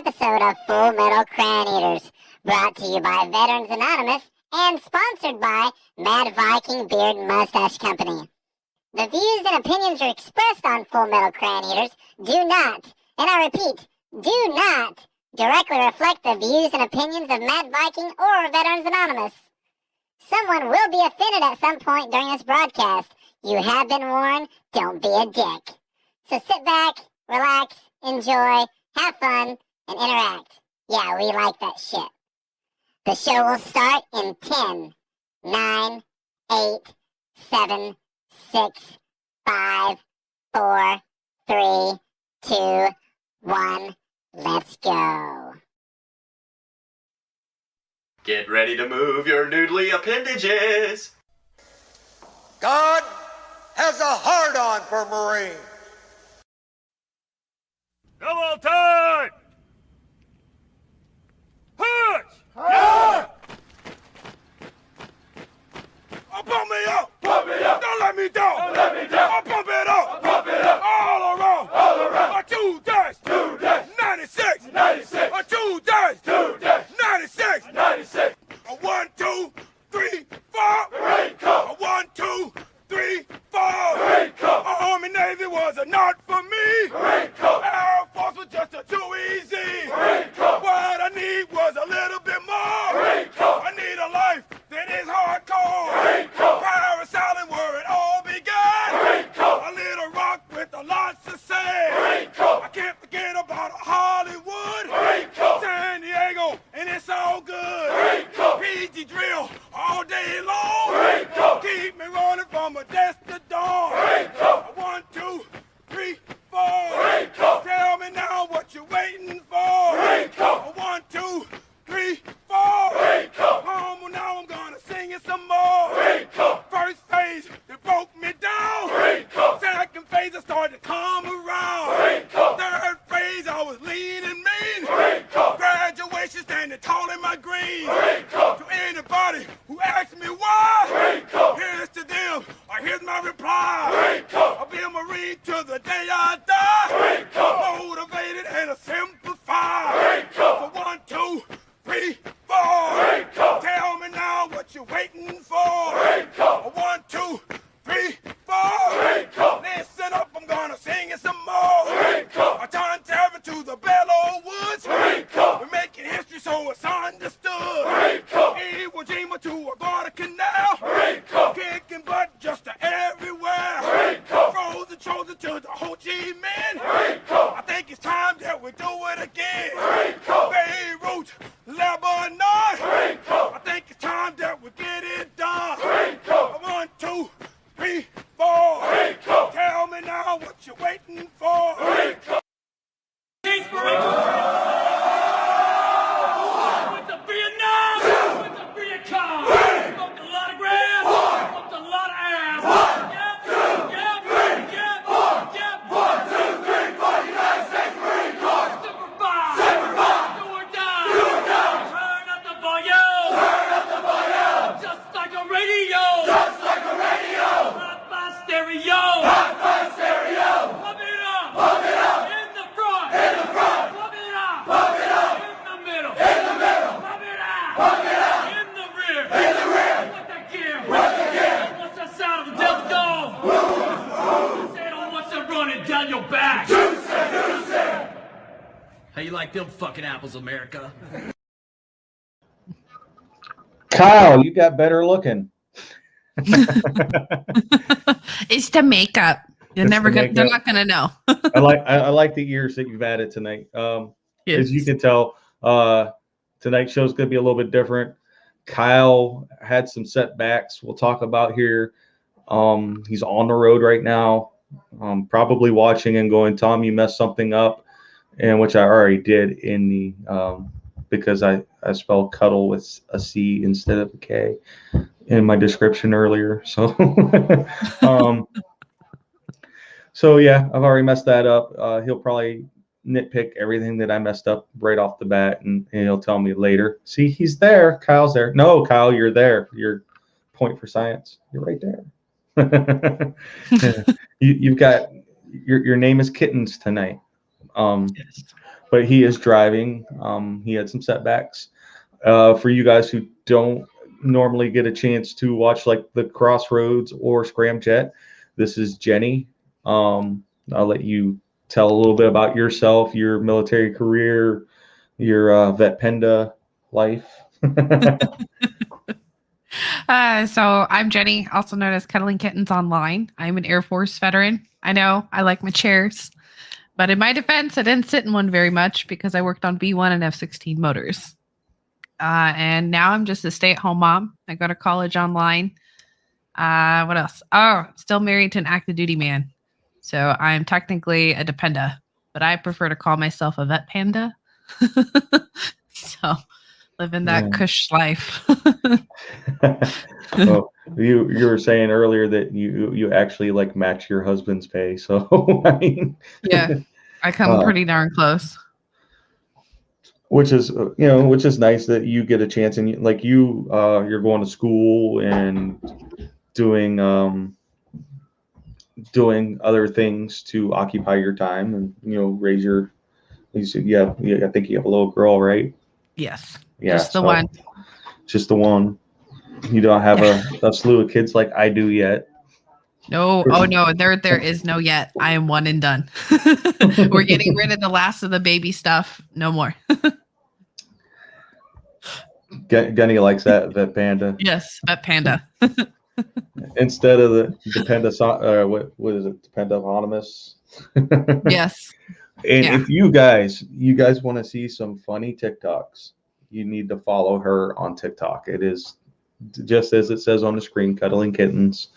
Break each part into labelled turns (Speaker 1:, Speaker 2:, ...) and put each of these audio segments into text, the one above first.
Speaker 1: episode of Full Metal Crown Eaters, brought to you by Veterans Anonymous and sponsored by Mad Viking Beard Mustache Company. The views and opinions expressed on Full Metal Crown Eaters do not, and I repeat, do not directly reflect the views and opinions of Mad Viking or Veterans Anonymous. Someone will be offended at some point during this broadcast. You have been warned, don't be a dick. So sit back, relax, enjoy, have fun, and interact. Yeah, we like that shit. The show will start in 10, 9, 8, 7, 6, 5, 4, 3, 2, 1. Let's go.
Speaker 2: Get ready to move your noodly appendages.
Speaker 3: God has a hard-on for Marines.
Speaker 4: Double time! Push! Yeah! Oh, pump me up! Pump me up! Don't let me down! Don't let me down! Oh, pump it up! Pump it up! All around! All around! 2 days! 2 days! 96! 96! 2 days! 2 days! 96! 96! 1, 2, 3, 4! Marine Corps! 1, 2, 3, 4! Marine Corps! Army Navy was a not for me! Marine Corps! Air Force was just a too easy! Marine Corps! What I need was a little bit more! Marine Corps! I need a life that is hardcore! Marine Corps! Parasailing where it all began! Marine Corps! A little rock with a lot to say! Marine Corps! I can't forget about Hollywood! Marine Corps! San Diego, and it's all good! Marine Corps! PG drill all day long! Marine Corps! Keep me running from a desk to dawn! Marine Corps! 1, 2, 3, 4! Marine Corps! Tell me now what you're waiting for! Marine Corps! 1, 2, 3, 4! Marine Corps! Well, now I'm gonna sing it some more! Marine Corps! First phase, it broke me down! Marine Corps! Second phase, I started to come around! Marine Corps! Third phase, I was lean and mean! Marine Corps! Graduation standing tall in my green! Marine Corps! To anybody who asks me why! Marine Corps! Here's to them, or here's my reply! Marine Corps! I'll be a Marine till the day I die! Marine Corps! Motivated and a simplified! Marine Corps! So 1, 2, 3, 4! Marine Corps! Tell me now what you're waiting for! Marine Corps! 1, 2, 3, 4! Marine Corps! Listen up, I'm gonna sing it some more! Marine Corps! I turn terror to the Bellow Woods! Marine Corps! We're making history so it's understood! Marine Corps! Iwo Jima to a Guadalcanal! Marine Corps! Kicking butt just to everywhere! Marine Corps! Frozen chosen to the Ho Chi Minh! Marine Corps! I think it's time that we do it again! Marine Corps! Beirut, Lebanon! Marine Corps! I think it's time that we get it done! Marine Corps! 1, 2, 3, 4! Marine Corps! Tell me now what you're waiting for! Marine Corps! Went to Vietnam! Went to Vietcong! Smoked a lot of grass! Smoked a lot of ass! Yep! Yep! Yep! 1, 2, 3, 4! United States Marine Corps! Semper Fi! Semper Fi! Do or die! Do or die! Turn up the volume! Turn up the volume! Just like a radio! Just like a radio! Hot by stereo! Hot by stereo! Pump it up! Pump it up! In the front! In the front! Pump it up! Pump it up! In the middle! In the middle! Pump it out! Pump it out! In the rear! In the rear! What that gear? What the gear? What's that sound of the devil's dog? Say it on what's that running down your back? Juicy! Juicy! How you like them fucking apples, America?
Speaker 5: Kyle, you got better looking.
Speaker 6: It's the makeup. You're
Speaker 5: It's
Speaker 6: never
Speaker 5: the
Speaker 6: gonna. They're
Speaker 5: makeup.
Speaker 6: not gonna know.
Speaker 5: I like the ears that you've added tonight. As you can tell, tonight's show's gonna be a little bit different. Kyle had some setbacks we'll talk about here. He's on the road right now, probably watching and going, Tom, you messed something up, and which I already did in the because I spelled cuddle with a C instead of a K in my description earlier. So so yeah, I've already messed that up. He'll probably nitpick everything that I messed up right off the bat, and he'll tell me later. See, he's there. Kyle's there. No, Kyle, you're there. You're point for science. You're right there. You've got your name is Kittens tonight.
Speaker 6: Yes.
Speaker 5: but he is driving. He had some setbacks. For you guys who don't normally get a chance to watch like the Crossroads or Scramjet, this is Jenny. I'll let you tell a little bit about yourself, your military career, your vet panda life.
Speaker 6: So I'm Jenny, also known as Cuddling Kittens online. I'm an Air Force veteran. I know I like my chairs, but in my defense, I didn't sit in one very much because I worked on B-1 and F-16 motors. And now I'm just a stay-at-home mom. I go to college online. What else? Oh, still married to an active duty man. So I'm technically a dependa, but I prefer to call myself a vet panda. So living that cush life.
Speaker 5: Well, you were saying earlier that you actually like match your husband's pay. So I mean,
Speaker 6: yeah, I come pretty darn close.
Speaker 5: Which is which is nice that you get a chance, and you're going to school and doing other things to occupy your time and raise your. You said, yeah, I think you have a little girl, right?
Speaker 6: Yes.
Speaker 5: Yeah,
Speaker 6: just the one.
Speaker 5: Just the one. You don't have a slew of kids like I do yet.
Speaker 6: No, oh no, there is no yet. I am one and done. We're getting rid of the last of the baby stuff. No more.
Speaker 5: Gunny likes that panda.
Speaker 6: Yes, vet panda.
Speaker 5: Instead of the dependa, what is it? Dependopotamus.
Speaker 6: Yes.
Speaker 5: And if you guys want to see some funny TikToks, you need to follow her on TikTok. It is just as it says on the screen, Cuddling Kittens.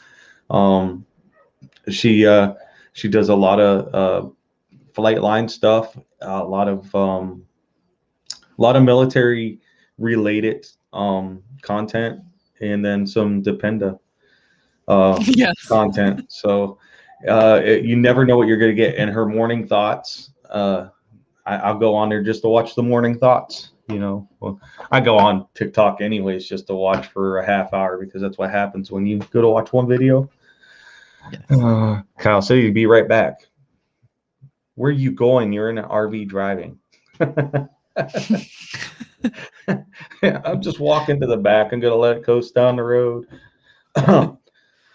Speaker 5: She does a lot of flight line stuff, a lot of military related content, and then some dependa content. So you never know what you're going to get. And her morning thoughts, I'll go on there just to watch the morning thoughts. Well, I go on TikTok anyways just to watch for a half hour because that's what happens when you go to watch one video. Yes. Kyle said he'd be right back. Where are you going? You're in an RV driving. I'm just walking to the back. I'm gonna let it coast down the road.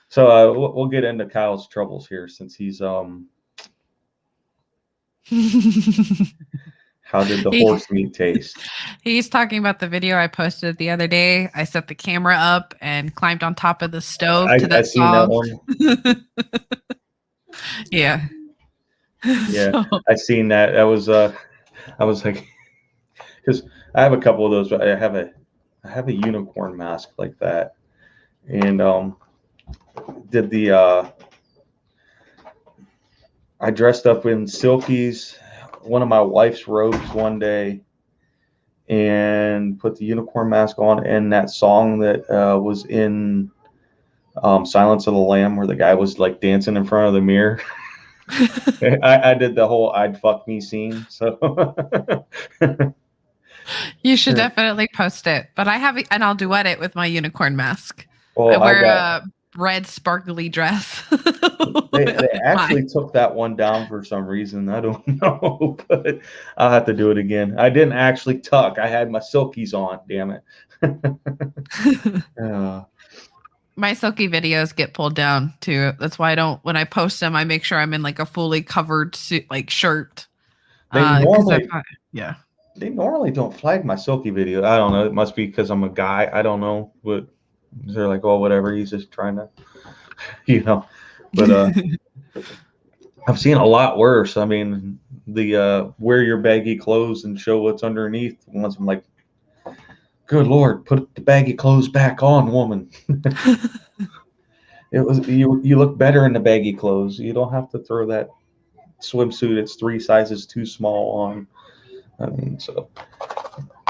Speaker 5: So we'll get into Kyle's troubles here since he's How did the horse meat taste?
Speaker 6: He's talking about the video I posted the other day. I set the camera up and climbed on top of the stove to that song.
Speaker 5: That one.
Speaker 6: Yeah.
Speaker 5: Yeah, I seen that. That was I was like, because I have a couple of those, but I have a unicorn mask like that, and did the I dressed up in Silky's, one of my wife's robes one day, and put the unicorn mask on, and that song that was in Silence of the Lamb where the guy was like dancing in front of the mirror. I did the whole "I'd fuck me" scene. So
Speaker 6: you should definitely post it. But and I'll duet it with my unicorn mask.
Speaker 5: Well,
Speaker 6: I wear a red sparkly dress.
Speaker 5: They actually took that one down for some reason. I don't know, but I'll have to do it again. I didn't actually tuck. I had my silkies on. Damn it.
Speaker 6: My silky videos get pulled down too. That's why when I post them, I make sure I'm in like a fully covered suit, like shirt.
Speaker 5: They normally don't flag my silky video. I don't know. It must be because I'm a guy. I don't know. But they're like, oh, whatever. He's just trying to, But I've seen a lot worse. I mean, the wear your baggy clothes and show what's underneath. Once I'm like, good Lord, put the baggy clothes back on, woman. It was you look better in the baggy clothes. You don't have to throw that swimsuit. It's 3 sizes too small on. I mean, so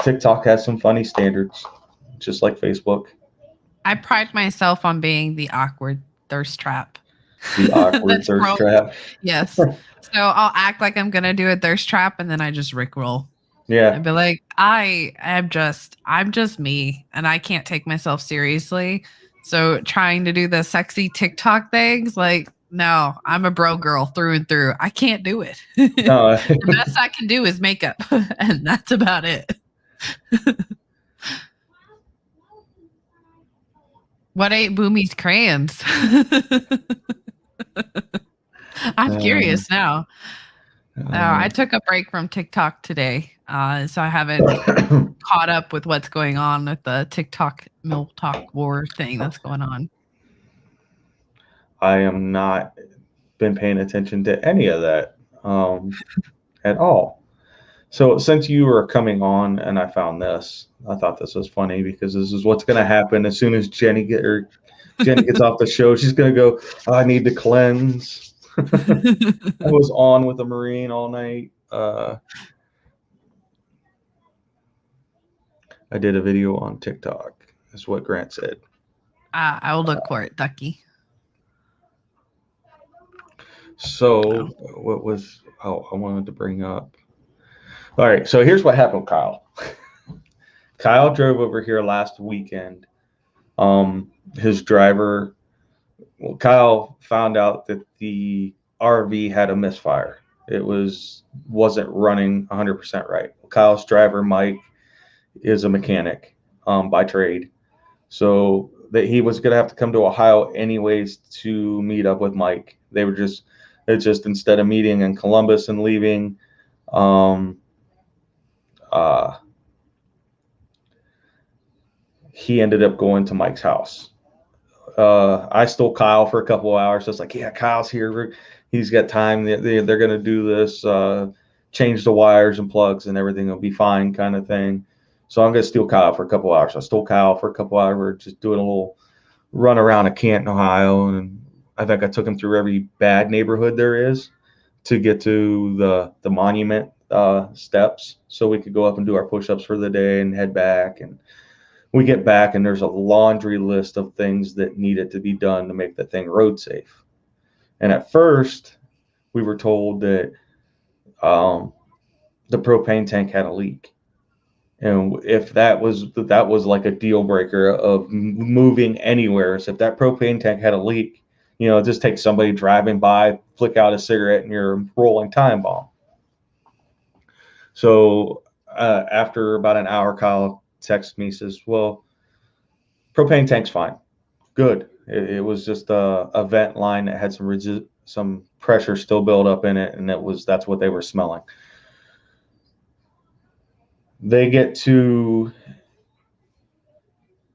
Speaker 5: TikTok has some funny standards, just like Facebook.
Speaker 6: I pride myself on being the awkward thirst trap.
Speaker 5: The awkward thirst trap.
Speaker 6: Yes. So I'll act like I'm gonna do a thirst trap, and then I just rickroll.
Speaker 5: Yeah.
Speaker 6: I'd be like, I'm just me, and I can't take myself seriously. So trying to do the sexy TikTok things, like No, I'm a bro girl through and through. I can't do it.
Speaker 5: No,
Speaker 6: The best I can do is makeup, and that's about it. What ate Boomy's crayons? I'm curious now. I took a break from TikTok today, so I haven't caught up with what's going on with the TikTok milk talk war thing that's going on.
Speaker 5: I am not been paying attention to any of that at all. So since you were coming on and I found this, I thought this was funny because this is what's going to happen as soon as Jenny gets off the show. She's going to go, I need to cleanse. I was on with a Marine all night. I did a video on TikTok, is what Grant said.
Speaker 6: I will look for it, Ducky.
Speaker 5: So what was, I wanted to bring up. All right, so here's what happened with Kyle. Kyle drove over here last weekend. His driver, Kyle found out that the RV had a misfire. It wasn't running 100% right. Kyle's driver, Mike, is a mechanic by trade. So that he was going to have to come to Ohio anyways to meet up with Mike. It's just instead of meeting in Columbus and leaving, he ended up going to Mike's house. I stole Kyle for a couple of hours. Just like, yeah, Kyle's here. He's got time. They're going to do this, change the wires and plugs and everything will be fine kind of thing. So I'm going to steal Kyle for a couple of hours. I stole Kyle for a couple of hours. We're just doing a little run around a Canton, Ohio. And I think I took him through every bad neighborhood there is to get to the monument steps so we could go up and do our push-ups for the day and head back. And we get back and there's a laundry list of things that needed to be done to make the thing road safe. And at first we were told that the propane tank had a leak. And if that was like a deal breaker of moving anywhere, so if that propane tank had a leak, it just takes somebody driving by, flick out a cigarette, and you're a rolling time bomb. So after about an hour, Kyle texts me, says, well, propane tank's fine. Good. It was just a vent line that had some pressure still built up in it, and that's what they were smelling. They get to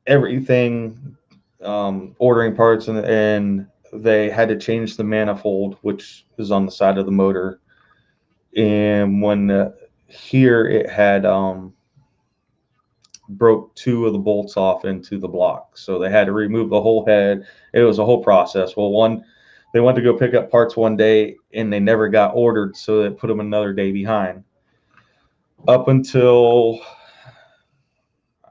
Speaker 5: everything, ordering parts, and they had to change the manifold, which is on the side of the motor. And when here it had broke two of the bolts off into the block, so they had to remove the whole head. It was a whole process. Well, they went to go pick up parts one day and they never got ordered, so they put them another day behind. Up until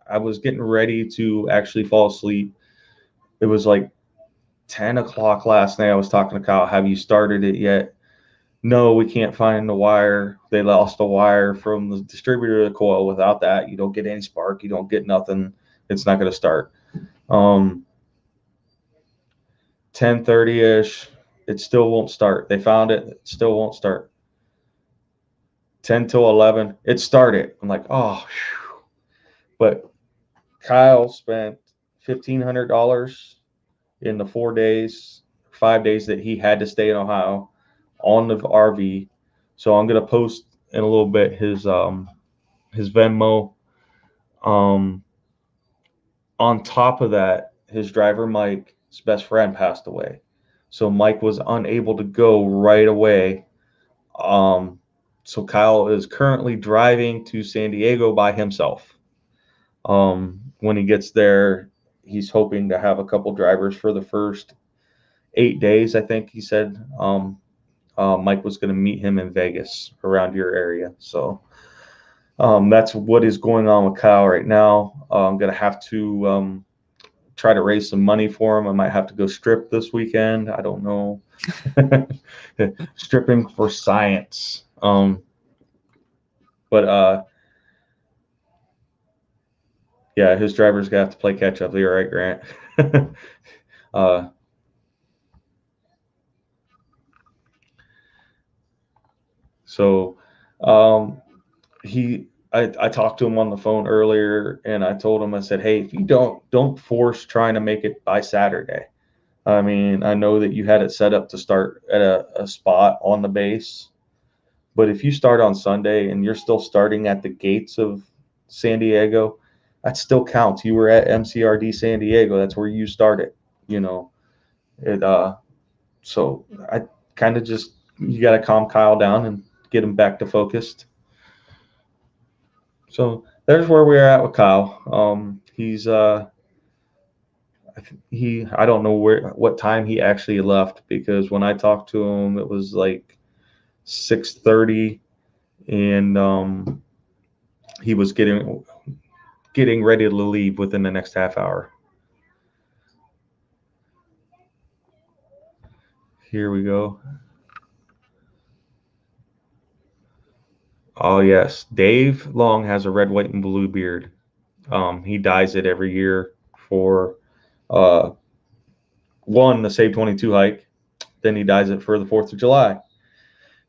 Speaker 5: I was getting ready to actually fall asleep, it was like 10 o'clock last night. I was talking to Kyle, have you started it yet? No, we can't find the wire. They lost the wire from the distributor of the coil. Without that, you don't get any spark. You don't get nothing. It's not going to start. 10:30-ish, it still won't start. They found it. It still won't start. 10 till 11, it started. I'm like, oh, whew. But Kyle spent $1,500 in the 5 days that he had to stay in Ohio on the RV. So I'm going to post in a little bit his Venmo. On top of that, his driver Mike's best friend passed away, so Mike was unable to go right away. So Kyle is currently driving to San Diego by himself. When he gets there, he's hoping to have a couple drivers for the first 8 days. I think he said Mike was going to meet him in Vegas around your area. So that's what is going on with Kyle right now. I'm going to have to try to raise some money for him. I might have to go strip this weekend. I don't know. Stripping for science. But yeah, his driver's gonna have to play catch up. You're right, Grant. So I talked to him on the phone earlier, and I told him, I said, hey, if you don't force trying to make it by Saturday. I mean, I know that you had it set up to start at a spot on the base, but if you start on Sunday and you're still starting at the gates of San Diego, that still counts. You were at MCRD San Diego. That's where you started. You know, it. So I kind of just, you got to calm Kyle down and get him back to focused. So there's where we're at with Kyle. He's I don't know what time he actually left, because when I talked to him it was like 6:30, and he was getting ready to leave within the next half hour. Here we go. Oh yes, Dave Long has a red, white, and blue beard. He dyes it every year for the Save 22 hike. Then he dyes it for the 4th of July.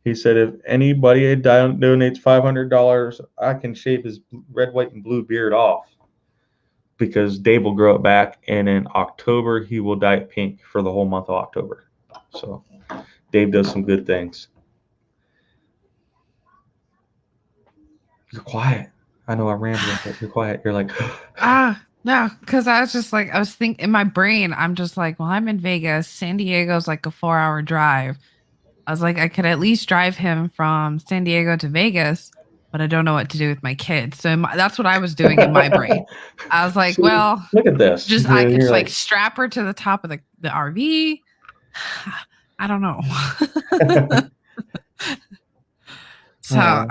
Speaker 5: He said, if anybody donates $500, I can shave his red, white, and blue beard off, because Dave will grow it back, and in October he will dye it pink for the whole month of October. So Dave does some good things. You're quiet. I know I rambled, but you're quiet. You're like,
Speaker 6: no, because I was just like, I was thinking in my brain, I'm just like, well, I'm in Vegas. San Diego's like a 4-hour drive. I was like, I could at least drive him from San Diego to Vegas, but I don't know what to do with my kids. So that's what I was doing in my brain. I was like, well,
Speaker 5: look at this.
Speaker 6: I could just like strap her to the top of the RV. I don't know. So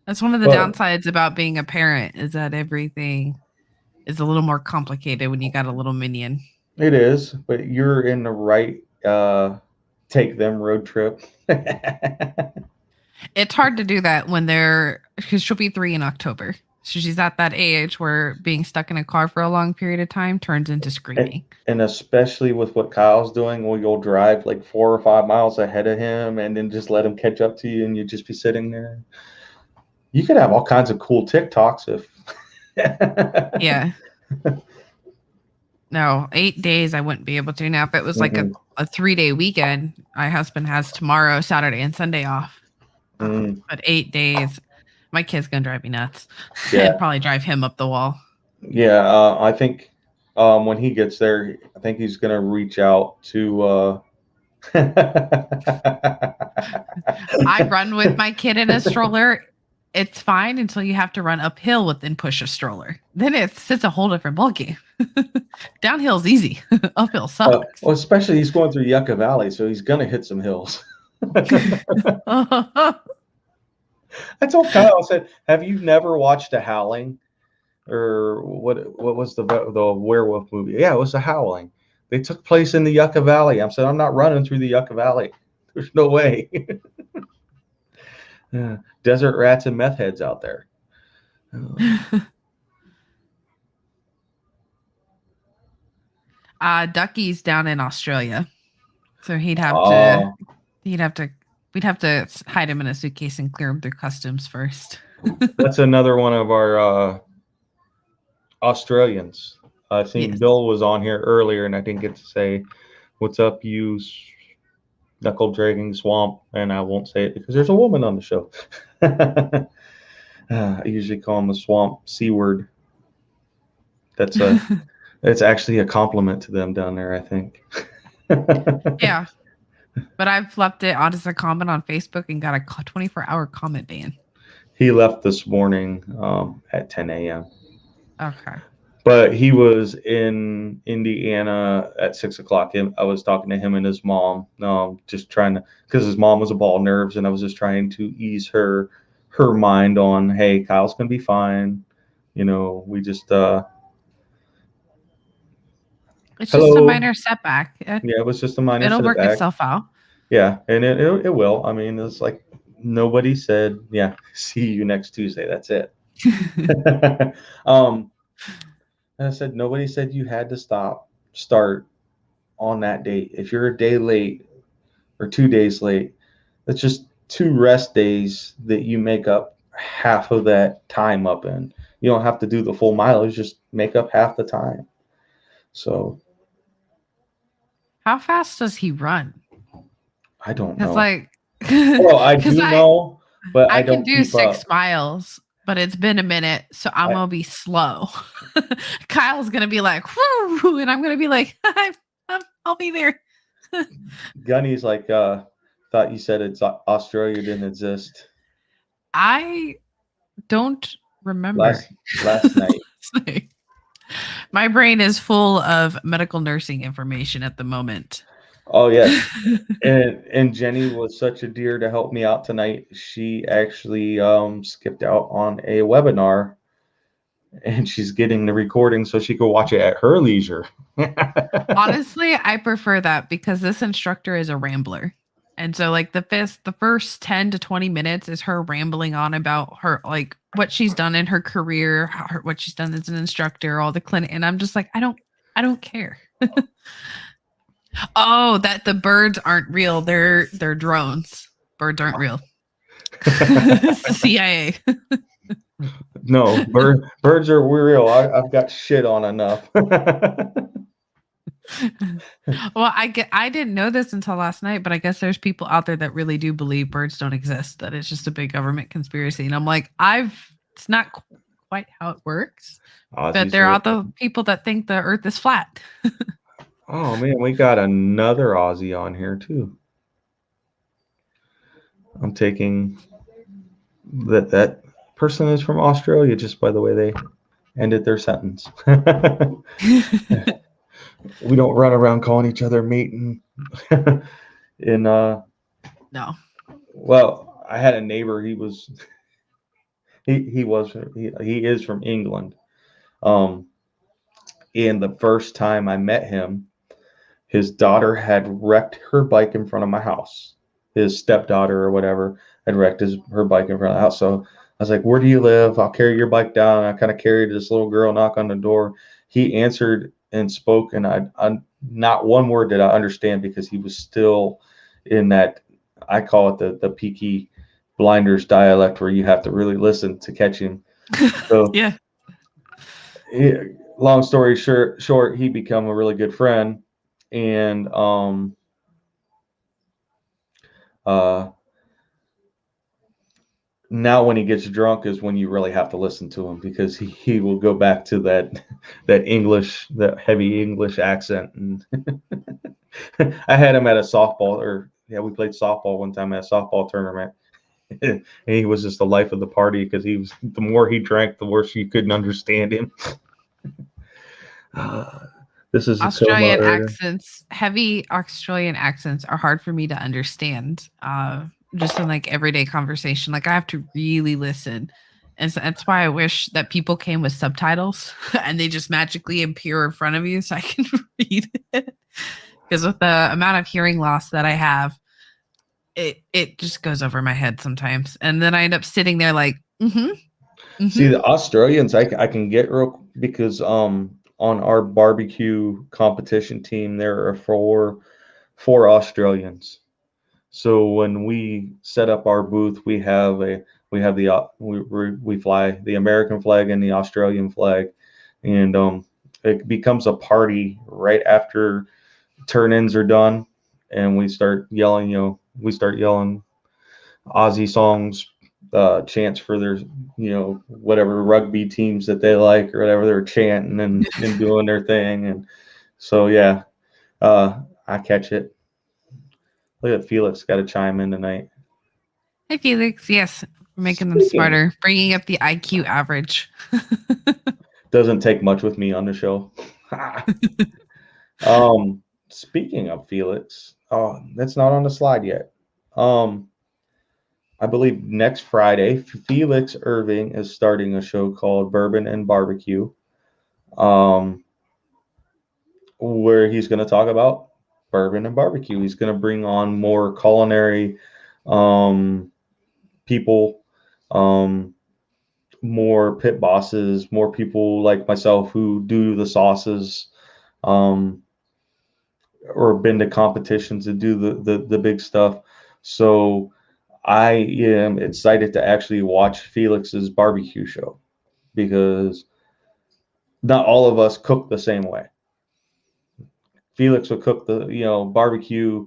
Speaker 6: that's one of the downsides about being a parent, is that everything is a little more complicated when you got a little minion.
Speaker 5: It is, but you're in the right take them road trip.
Speaker 6: It's hard to do that when because she'll be 3 in October. So she's at that age where being stuck in a car for a long period of time turns into screaming.
Speaker 5: And especially with what Kyle's doing, where you'll drive like 4 or 5 miles ahead of him and then just let him catch up to you, and you just be sitting there. You could have all kinds of cool TikToks if.
Speaker 6: Yeah. No, 8 days I wouldn't be able to. Now, if it was like a 3-day weekend, my husband has tomorrow, Saturday, and Sunday off. But 8 days, my kid's gonna drive me nuts. Yeah. I'd probably drive him up the wall.
Speaker 5: Yeah, I think when he gets there, I think he's gonna reach out to.
Speaker 6: I run with my kid in a stroller. It's fine until you have to run uphill and push a stroller. Then it's a whole different ballgame. Downhill's easy. Uphill sucks.
Speaker 5: Well, especially he's going through Yucca Valley, so he's gonna hit some hills. I told Kyle, I said, have you never watched a Howling? Or what was the werewolf movie? Yeah, it was The Howling. They took place in the Yucca Valley. I said, I'm not running through the Yucca Valley. There's no way. Yeah, desert rats and meth heads out there.
Speaker 6: Ducky's down in Australia, so we'd have to hide him in a suitcase and clear him through customs first.
Speaker 5: That's another one of our Australians. I seen Bill was on here earlier, and I didn't get to say what's up, you knuckle dragging swamp, and I won't say it because there's a woman on the show. I usually call him a swamp C word. It's actually a compliment to them down there, I think.
Speaker 6: Yeah, but I've left it on as a comment on Facebook and got a 24-hour comment ban.
Speaker 5: He left this morning at 10 a.m.
Speaker 6: Okay.
Speaker 5: But he was in Indiana at 6 o'clock. I was talking to him and his mom, just trying to, because his mom was a ball nerves, and I was just trying to ease her mind on, hey, Kyle's gonna be fine. You know, we just
Speaker 6: it's just a minor setback.
Speaker 5: Yeah, it was just a minor setback.
Speaker 6: It'll work itself out.
Speaker 5: Yeah, and it will. I mean, it's like nobody said, yeah, see you next Tuesday. That's it. And I said, nobody said you had to start on that date. If you're a day late or 2 days late, let's just 2 rest days that you make up half of that time up in. You don't have to do the full mileage, just make up half the time. So
Speaker 6: How fast does he run?
Speaker 5: I don't
Speaker 6: Because
Speaker 5: know.
Speaker 6: like,
Speaker 5: Well, I
Speaker 6: because
Speaker 5: do know, but
Speaker 6: I
Speaker 5: I
Speaker 6: can
Speaker 5: don't
Speaker 6: do
Speaker 5: keep
Speaker 6: 6
Speaker 5: up.
Speaker 6: miles, but it's been a minute, so I'm gonna be slow. Kyle's gonna be like, whoo, and I'm gonna be like, I'll be there.
Speaker 5: Gunny's like, thought you said it's Australia didn't exist
Speaker 6: I don't remember.
Speaker 5: last night.
Speaker 6: My brain is full of medical nursing information at the moment.
Speaker 5: Oh yes, and Jenny was such a dear to help me out tonight. She actually skipped out on a webinar, and she's getting the recording so she could watch it at her leisure.
Speaker 6: Honestly, I prefer that because this instructor is a rambler. And so like the first 10 to 20 minutes is her rambling on about her like what she's done in her career, what she's done as an instructor, all the clinic, and I'm just like I don't care. Oh, that the birds aren't real. They're drones. Birds aren't real. It's the CIA.
Speaker 5: No, birds are real. I've got shit on enough.
Speaker 6: Well, I didn't know this until last night, but I guess there's people out there that really do believe birds don't exist, that it's just a big government conspiracy. And I'm like, it's not quite how it works. But there are the people that think the earth is flat.
Speaker 5: Oh man, we got another Aussie on here too. I'm taking that person is from Australia just by the way they ended their sentence. We don't run around calling each other mate and
Speaker 6: No.
Speaker 5: Well, I had a neighbor, he is from England. And the first time I met him, his daughter had wrecked her bike in front of my house. His stepdaughter or whatever had wrecked her bike in front of the house. So I was like, "Where do you live? I'll carry your bike down." I kind of carried this little girl, knock on the door. He answered and spoke, and I not one word did I understand because he was still in that, I call it the Peaky Blinders dialect where you have to really listen to catch him. So
Speaker 6: yeah.
Speaker 5: Long story short, he became a really good friend, and now when he gets drunk is when you really have to listen to him because he will go back to that English, that heavy English accent. And I had him at a we played softball one time at a softball tournament. And he was just the life of the party because the more he drank, the worse you couldn't understand him. This is
Speaker 6: Australian accents. Heavy Australian accents are hard for me to understand. Just in like everyday conversation, like I have to really listen, and so that's why I wish that people came with subtitles and they just magically appear in front of you so I can read it. Because with the amount of hearing loss that I have, it just goes over my head sometimes, and then I end up sitting there like,
Speaker 5: See, the Australians, I can get real because on our barbecue competition team there are four Australians. So when we set up our booth, we fly the American flag and the Australian flag, and it becomes a party right after turn-ins are done, and we start yelling Aussie songs, chants for their whatever rugby teams that they like or whatever they're chanting and doing their thing, and so yeah, I catch it. Look at Felix, got to chime in tonight.
Speaker 6: Hey, Felix. Yes, we're making them smarter, bringing up the IQ average.
Speaker 5: Doesn't take much with me on the show. Speaking of Felix, that's not on the slide yet. I believe next Friday, Felix Irving is starting a show called Bourbon and Barbecue, where he's going to talk about bourbon and barbecue. He's going to bring on more culinary people, more pit bosses, more people like myself who do the sauces, or been to competitions to do the big stuff. So I am excited to actually watch Felix's barbecue show because not all of us cook the same way. Felix will cook the barbecue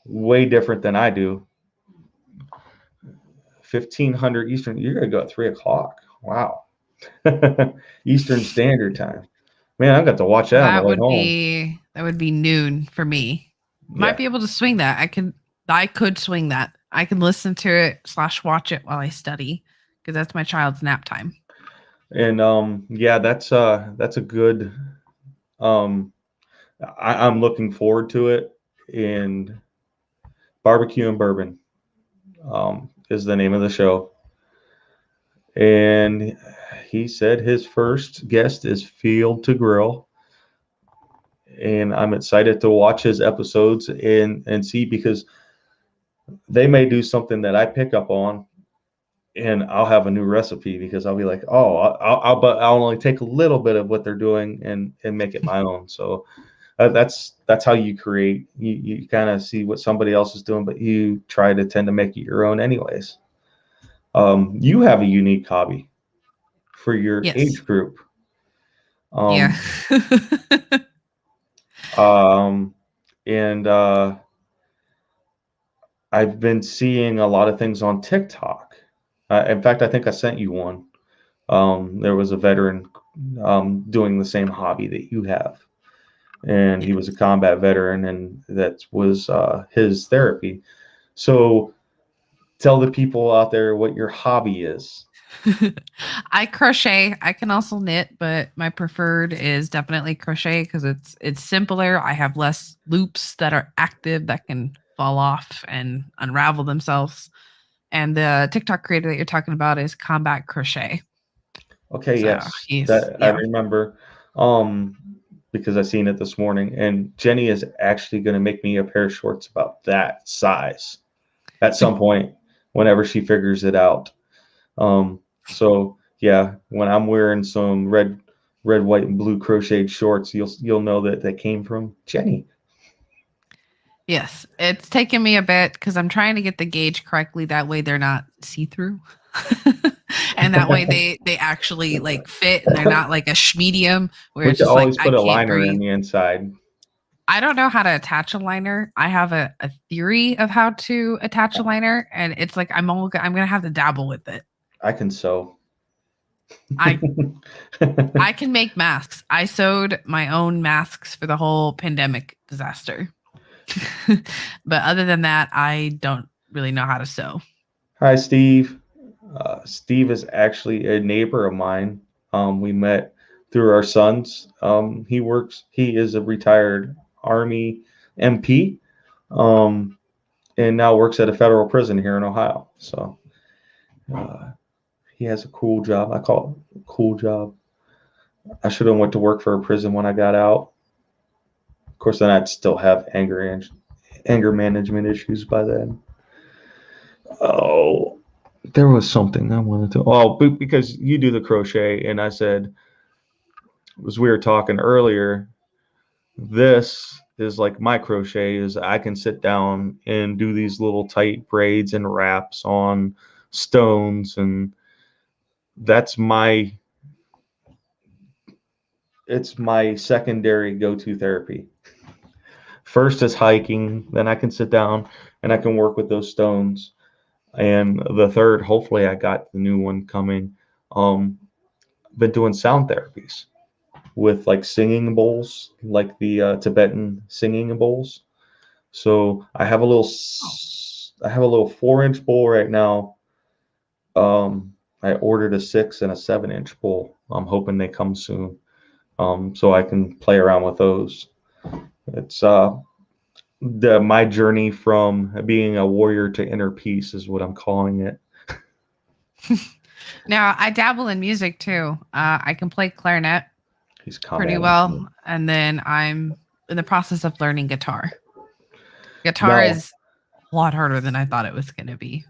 Speaker 5: way different than I do. 1500 Eastern. You're gonna go at 3 o'clock. Wow. Eastern Standard Time. Man, I got to watch
Speaker 6: So
Speaker 5: that on the way home.
Speaker 6: that would be noon for me. Might be able to swing that. I could swing that. I can listen to it / watch it while I study because that's my child's nap time.
Speaker 5: And that's a good I'm looking forward to it. And Barbecue and Bourbon is the name of the show. And he said his first guest is Field to Grill. And I'm excited to watch his episodes and see, because they may do something that I pick up on, and I'll have a new recipe because I'll be like, oh, I'll only take a little bit of what they're doing and make it my own. So that's how you create. You kind of see what somebody else is doing, but you try to tend to make it your own anyways. You have a unique hobby for your age group.
Speaker 6: Yeah.
Speaker 5: And I've been seeing a lot of things on TikTok. In fact, I think I sent you one. There was a veteran doing the same hobby that you have. And he was a combat veteran, and that was his therapy. So tell the people out there what your hobby is.
Speaker 6: I crochet. I can also knit, but my preferred is definitely crochet because it's simpler. I have less loops that are active that can fall off and unravel themselves. And the TikTok creator that you're talking about is Combat Crochet.
Speaker 5: Okay,
Speaker 6: So
Speaker 5: yes, I remember, because I seen it this morning. And Jenny is actually going to make me a pair of shorts about that size at some point, whenever she figures it out. So yeah, when I'm wearing some red, white, and blue crocheted shorts, you'll know that they came from Jenny.
Speaker 6: Yes, it's taken me a bit because I'm trying to get the gauge correctly. That way they're not see-through. And that way they actually like fit, and they're not like a medium where
Speaker 5: We
Speaker 6: it's
Speaker 5: could
Speaker 6: just
Speaker 5: always
Speaker 6: like
Speaker 5: put
Speaker 6: I
Speaker 5: a
Speaker 6: can't
Speaker 5: liner
Speaker 6: breathe.
Speaker 5: in the inside.
Speaker 6: I don't know how to attach a liner. I have a theory of how to attach a liner, and it's like I'm gonna have to dabble with it.
Speaker 5: I can sew.
Speaker 6: I can make masks. I sewed my own masks for the whole pandemic disaster. But other than that, I don't really know how to sew.
Speaker 5: Hi, Steve. Steve is actually a neighbor of mine. We met through our sons. He is a retired Army MP, and now works at a federal prison here in Ohio. So he has a cool job. I call it a cool job. I should have went to work for a prison when I got out. Of course, then I'd still have anger management issues by then. Oh, there was something I wanted to. Oh, because you do the crochet, and I said, as we were talking earlier, this is like my crochet is I can sit down and do these little tight braids and wraps on stones, and it's my secondary go-to therapy. First is hiking, then I can sit down and I can work with those stones. And the third, hopefully I got the new one coming. Been doing sound therapies with like singing bowls, like the Tibetan singing bowls. So I have a little 4-inch bowl right now. I ordered a 6 and a 7-inch bowl. I'm hoping they come soon, so I can play around with those. It's my journey from being a warrior to inner peace is what I'm calling it.
Speaker 6: Now I dabble in music too. I can play clarinet pretty well, and then I'm in the process of learning guitar. Guitar is a lot harder than I thought it was going to be.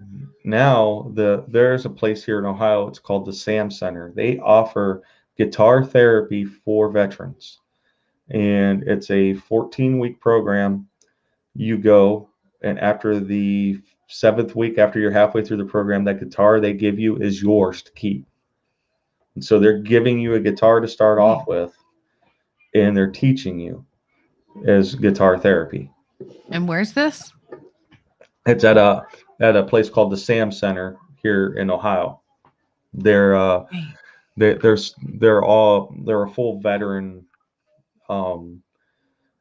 Speaker 5: Now there's a place here in Ohio. It's called the Sam Center. They offer guitar therapy for veterans, and it's a 14-week program. You go, and after the 7th week after you're halfway through the program, that guitar they give you is yours to keep. And so they're giving you a guitar to start off with, and they're teaching you as guitar therapy.
Speaker 6: And where's this?
Speaker 5: It's at a place called the Sam Center here in Ohio. They're a full veteran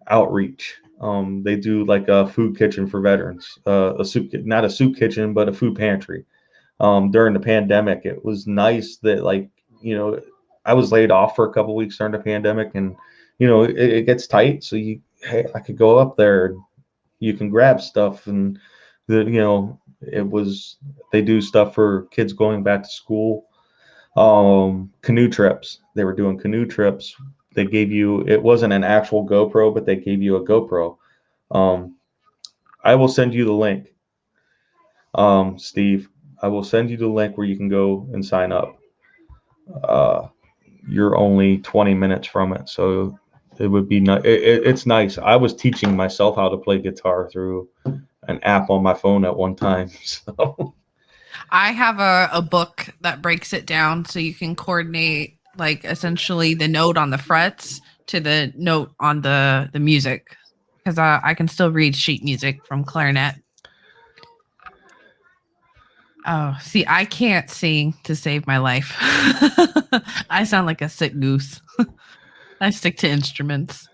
Speaker 5: outreach. They do like a food kitchen for veterans, not a soup kitchen, but a food pantry. During the pandemic, it was nice that, like, you know, I was laid off for a couple weeks during the pandemic, and you know, it gets tight. So I could go up there, and you can grab stuff, and they do stuff for kids going back to school. Canoe trips. They were doing canoe trips. They gave you, it wasn't an actual GoPro, but they gave you a GoPro. I will send you the link. Steve, I will send you the link where you can go and sign up. You're only 20 minutes from it, so it would be it's nice. I was teaching myself how to play guitar through an app on my phone at one time. So
Speaker 6: I have a book that breaks it down so you can coordinate, like, essentially the note on the frets to the note on the music, because I can still read sheet music from clarinet. Oh, see, I can't sing to save my life. I sound like a sick goose. I stick to instruments.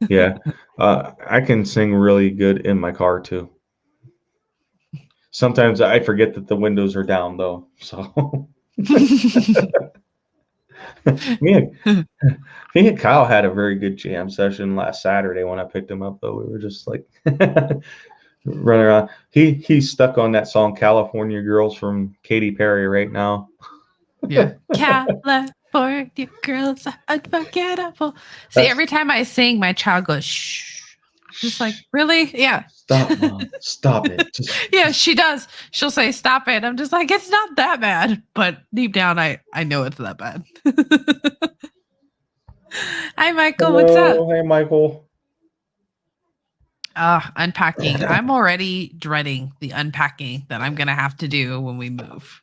Speaker 5: Yeah, I can sing really good in my car too. Sometimes I forget that the windows are down though. So me and Kyle had a very good jam session last Saturday when I picked him up though. We were just like running around. He's stuck on that song California Girls from Katy Perry right now.
Speaker 6: Yeah. California girls are unforgettable. See, every time I sing, my child goes, shh. Just like, really? Yeah.
Speaker 5: Stop, Mom. Stop it.
Speaker 6: Yeah, she does. She'll say, stop it. I'm just like, it's not that bad. But deep down, I know it's that bad. Hi, Michael.
Speaker 5: Hello.
Speaker 6: What's up?
Speaker 5: Hey, Michael.
Speaker 6: Unpacking. I'm already dreading the unpacking that I'm going to have to do when we move.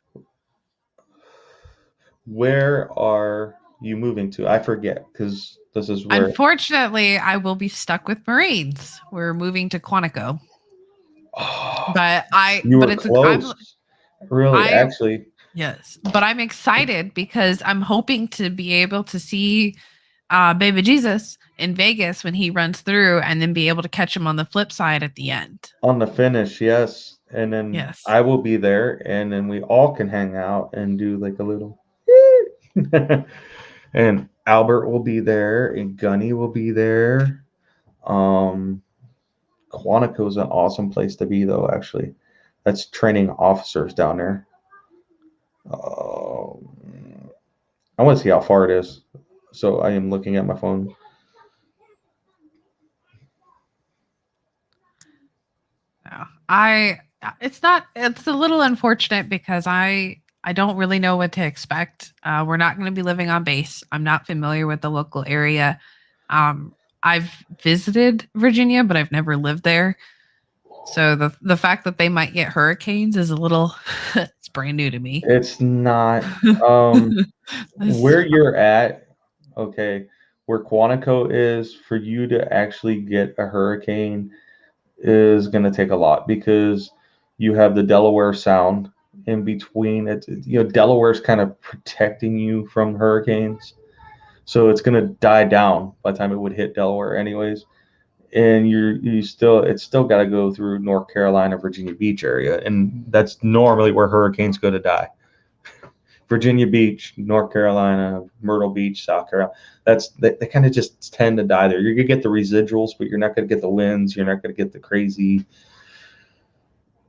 Speaker 5: Where are you moving to? I forget, because this is where.
Speaker 6: Unfortunately, I will be stuck with Marines. We're moving to Quantico.
Speaker 5: Oh,
Speaker 6: but
Speaker 5: it's close. Actually.
Speaker 6: Yes, but I'm excited because I'm hoping to be able to see Baby Jesus in Vegas when he runs through, and then be able to catch him on the flip side at the end.
Speaker 5: On the finish, yes. And then
Speaker 6: yes.
Speaker 5: I will be there, and then we all can hang out and do like a little. And Albert will be there, and Gunny will be there. Quantico is an awesome place to be, though. Actually, that's training officers down there. I want to see how far it is, so I am looking at my phone.
Speaker 6: It's a little unfortunate because I don't really know what to expect. We're not going to be living on base. I'm not familiar with the local area. I've visited Virginia, but I've never lived there. So the fact that they might get hurricanes is a little, it's brand new to me.
Speaker 5: It's not. Where you're at, okay, where Quantico is, for you to actually get a hurricane is going to take a lot, because you have the Delaware Sound in between. Delaware's kind of protecting you from hurricanes, so it's going to die down by the time it would hit Delaware anyways. And it's still got to go through North Carolina, Virginia Beach area, and that's normally where hurricanes go to die. Virginia Beach, North Carolina, Myrtle Beach, South Carolina. They kind of just tend to die there. You're gonna get the residuals, but you're not gonna get the winds. You're not gonna get the craziness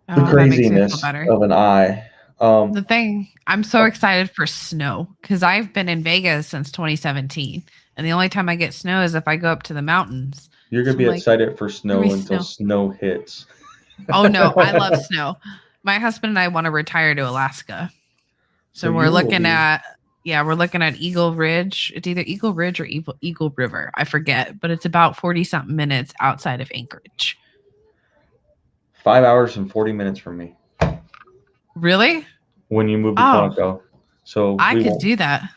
Speaker 5: of an eye.
Speaker 6: The thing, I'm so excited for snow, because I've been in Vegas since 2017, and the only time I get snow is if I go up to the mountains.
Speaker 5: You're gonna be excited for snow until snow hits.
Speaker 6: Oh no, I love snow. My husband and I want to retire to Alaska. So we're looking at Eagle Ridge. It's either Eagle Ridge or Eagle River. I forget, but it's about 40-something minutes outside of Anchorage.
Speaker 5: 5 hours and 40 minutes from me
Speaker 6: Really?
Speaker 5: when you move to
Speaker 6: Oh,
Speaker 5: Quantico. So
Speaker 6: I
Speaker 5: we
Speaker 6: could
Speaker 5: won't.
Speaker 6: do that.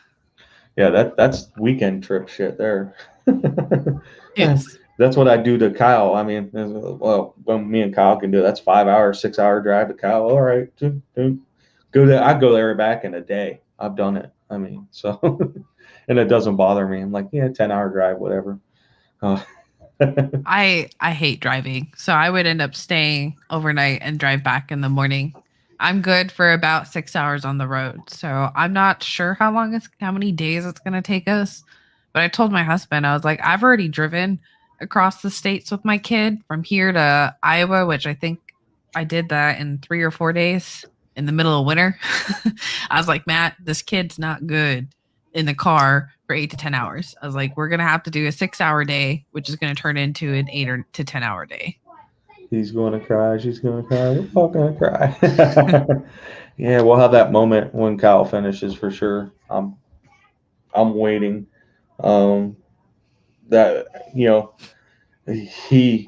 Speaker 5: Yeah, that's weekend trip shit there.
Speaker 6: Yes.
Speaker 5: That's what I do to Kyle. I mean, well, when me and Kyle can do it, that's 5 hours, 6 hour drive to Kyle. All right, go there. I go there and back in a day. I've done it. I mean, so and it doesn't bother me. I'm like, yeah, 10 hour drive, whatever. Uh,
Speaker 6: I hate driving, so I would end up staying overnight and drive back in the morning. I'm good for about 6 hours on the road, so I'm not sure how many days it's gonna take us. But I told my husband, I was like, I've already driven across the states with my kid from here to Iowa, which I think I did that in 3 or 4 days in the middle of winter. I was like, Matt, this kid's not good in the car for 8 to 10 hours. I was like, we're gonna have to do a 6 hour day, which is gonna turn into an 8 to 10 hour day.
Speaker 5: He's going to cry. She's going to cry. We're all going to cry. Yeah, we'll have that moment when Kyle finishes for sure. I'm waiting. That he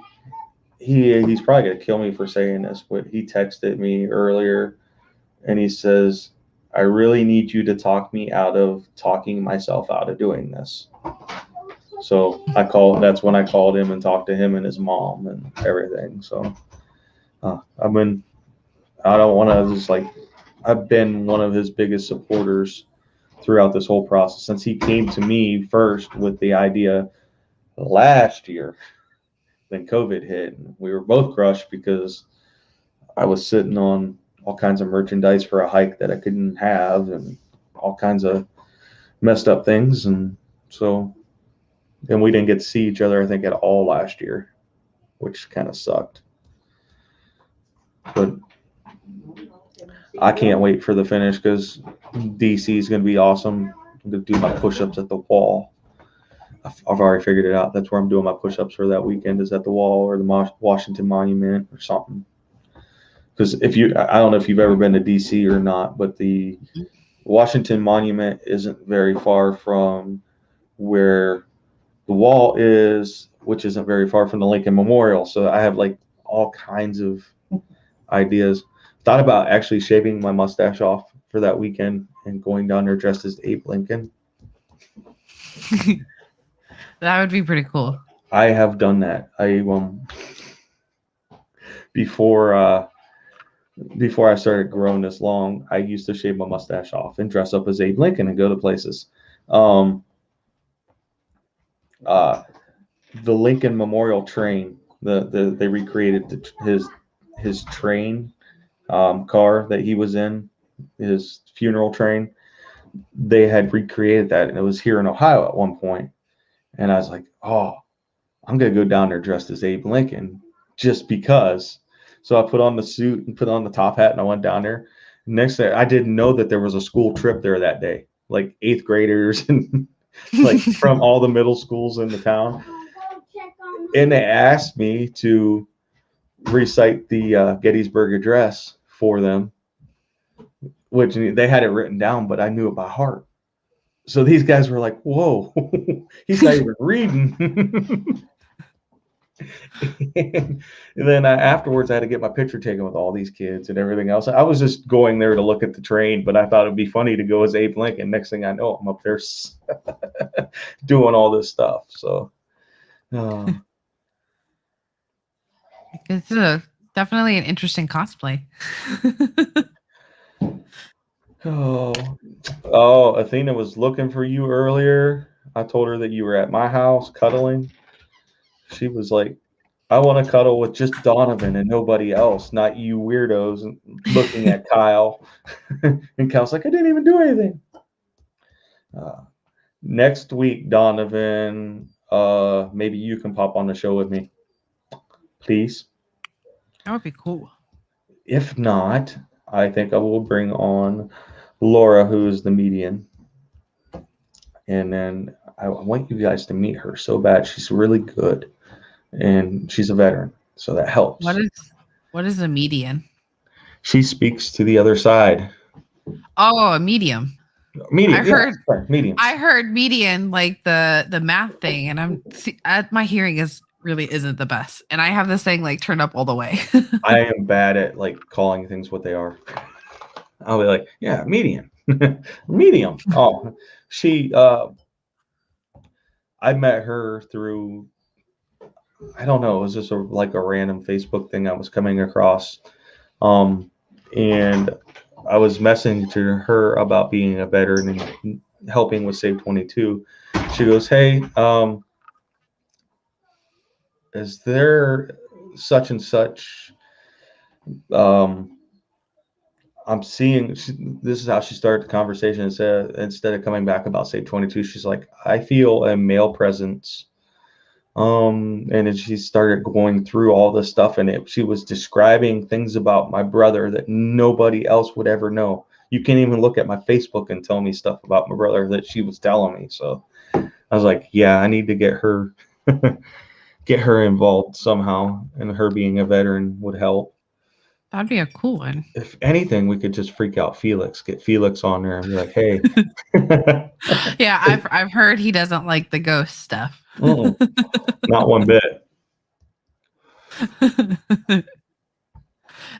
Speaker 5: he's probably gonna kill me for saying this, but he texted me earlier and he says, "I really need you to talk me out of talking myself out of doing this." So that's when I called him and talked to him and his mom and everything. So I don't want to just I've been one of his biggest supporters throughout this whole process since he came to me first with the idea last year. Then COVID hit and we were both crushed because I was sitting on all kinds of merchandise for a hike that I couldn't have and all kinds of messed up things. And we didn't get to see each other, I think, at all last year, which kind of sucked. But I can't wait for the finish because DC is going to be awesome. I'm going to do my push-ups at the wall. I've already figured it out. That's where I'm doing my push-ups for that weekend, is at the wall or the Washington Monument or something. Because I don't know if you've ever been to DC or not, but the Washington Monument isn't very far from where the wall is, which isn't very far from the Lincoln Memorial. So I have all kinds of ideas. Thought about actually shaving my mustache off for that weekend and going down there dressed as Abe Lincoln.
Speaker 6: That would be pretty cool.
Speaker 5: I have done that. I before I started growing this long, I used to shave my mustache off and dress up as Abe Lincoln and go to places. The Lincoln Memorial train, they recreated his train car that he was in, his funeral train. They had recreated that, and it was here in Ohio at one point. And I was like, oh, I'm going to go down there dressed as Abe Lincoln just because. So I put on the suit and put on the top hat, and I went down there. Next day, I didn't know that there was a school trip there that day, like 8th graders and from all the middle schools in the town. And they asked me to recite the Gettysburg Address for them, which they had it written down, but I knew it by heart. So these guys were like, whoa, he's not even reading. And then afterwards, I had to get my picture taken with all these kids and everything else. I was just going there to look at the train, but I thought it'd be funny to go as Abe Lincoln. Next thing I know, I'm up there doing all this stuff. So
Speaker 6: it's definitely an interesting cosplay.
Speaker 5: Oh, Athena was looking for you earlier. I told her that you were at my house cuddling. She was like, I want to cuddle with just Donovan and nobody else, not you weirdos, and looking at Kyle. And Kyle's like, I didn't even do anything. Next week, Donovan, maybe you can pop on the show with me. Please.
Speaker 6: That would be cool.
Speaker 5: If not, I think I will bring on Laura, who is the median. And then I want you guys to meet her so bad. She's really good. And she's a veteran, so that helps.
Speaker 6: What is a median?
Speaker 5: She speaks to the other side.
Speaker 6: Oh, a medium.
Speaker 5: Medium.
Speaker 6: Medium. I heard median, like the math thing, and my hearing is really isn't the best. And I have this thing like turned up all the way.
Speaker 5: I am bad at like calling things what they are. I'll be like, yeah, medium, medium. Oh, she. I met her through. I don't know. It was just like a random Facebook thing I was coming across, and I was messaging to her about being a veteran and helping with Save 22. She goes, "Hey, is there such and such?" I'm seeing. This is how she started the conversation. Instead of coming back about Save 22, she's like, "I feel a male presence." And then she started going through all this stuff, and she was describing things about my brother that nobody else would ever know. You can't even look at my Facebook and tell me stuff about my brother that she was telling me. So I was like, yeah, I need to get her get her involved somehow, and her being a veteran would help.
Speaker 6: That'd be a cool one.
Speaker 5: If anything, we could just freak out Felix, get Felix on there and be like, hey.
Speaker 6: Yeah, I've heard he doesn't like the ghost stuff.
Speaker 5: Not one bit.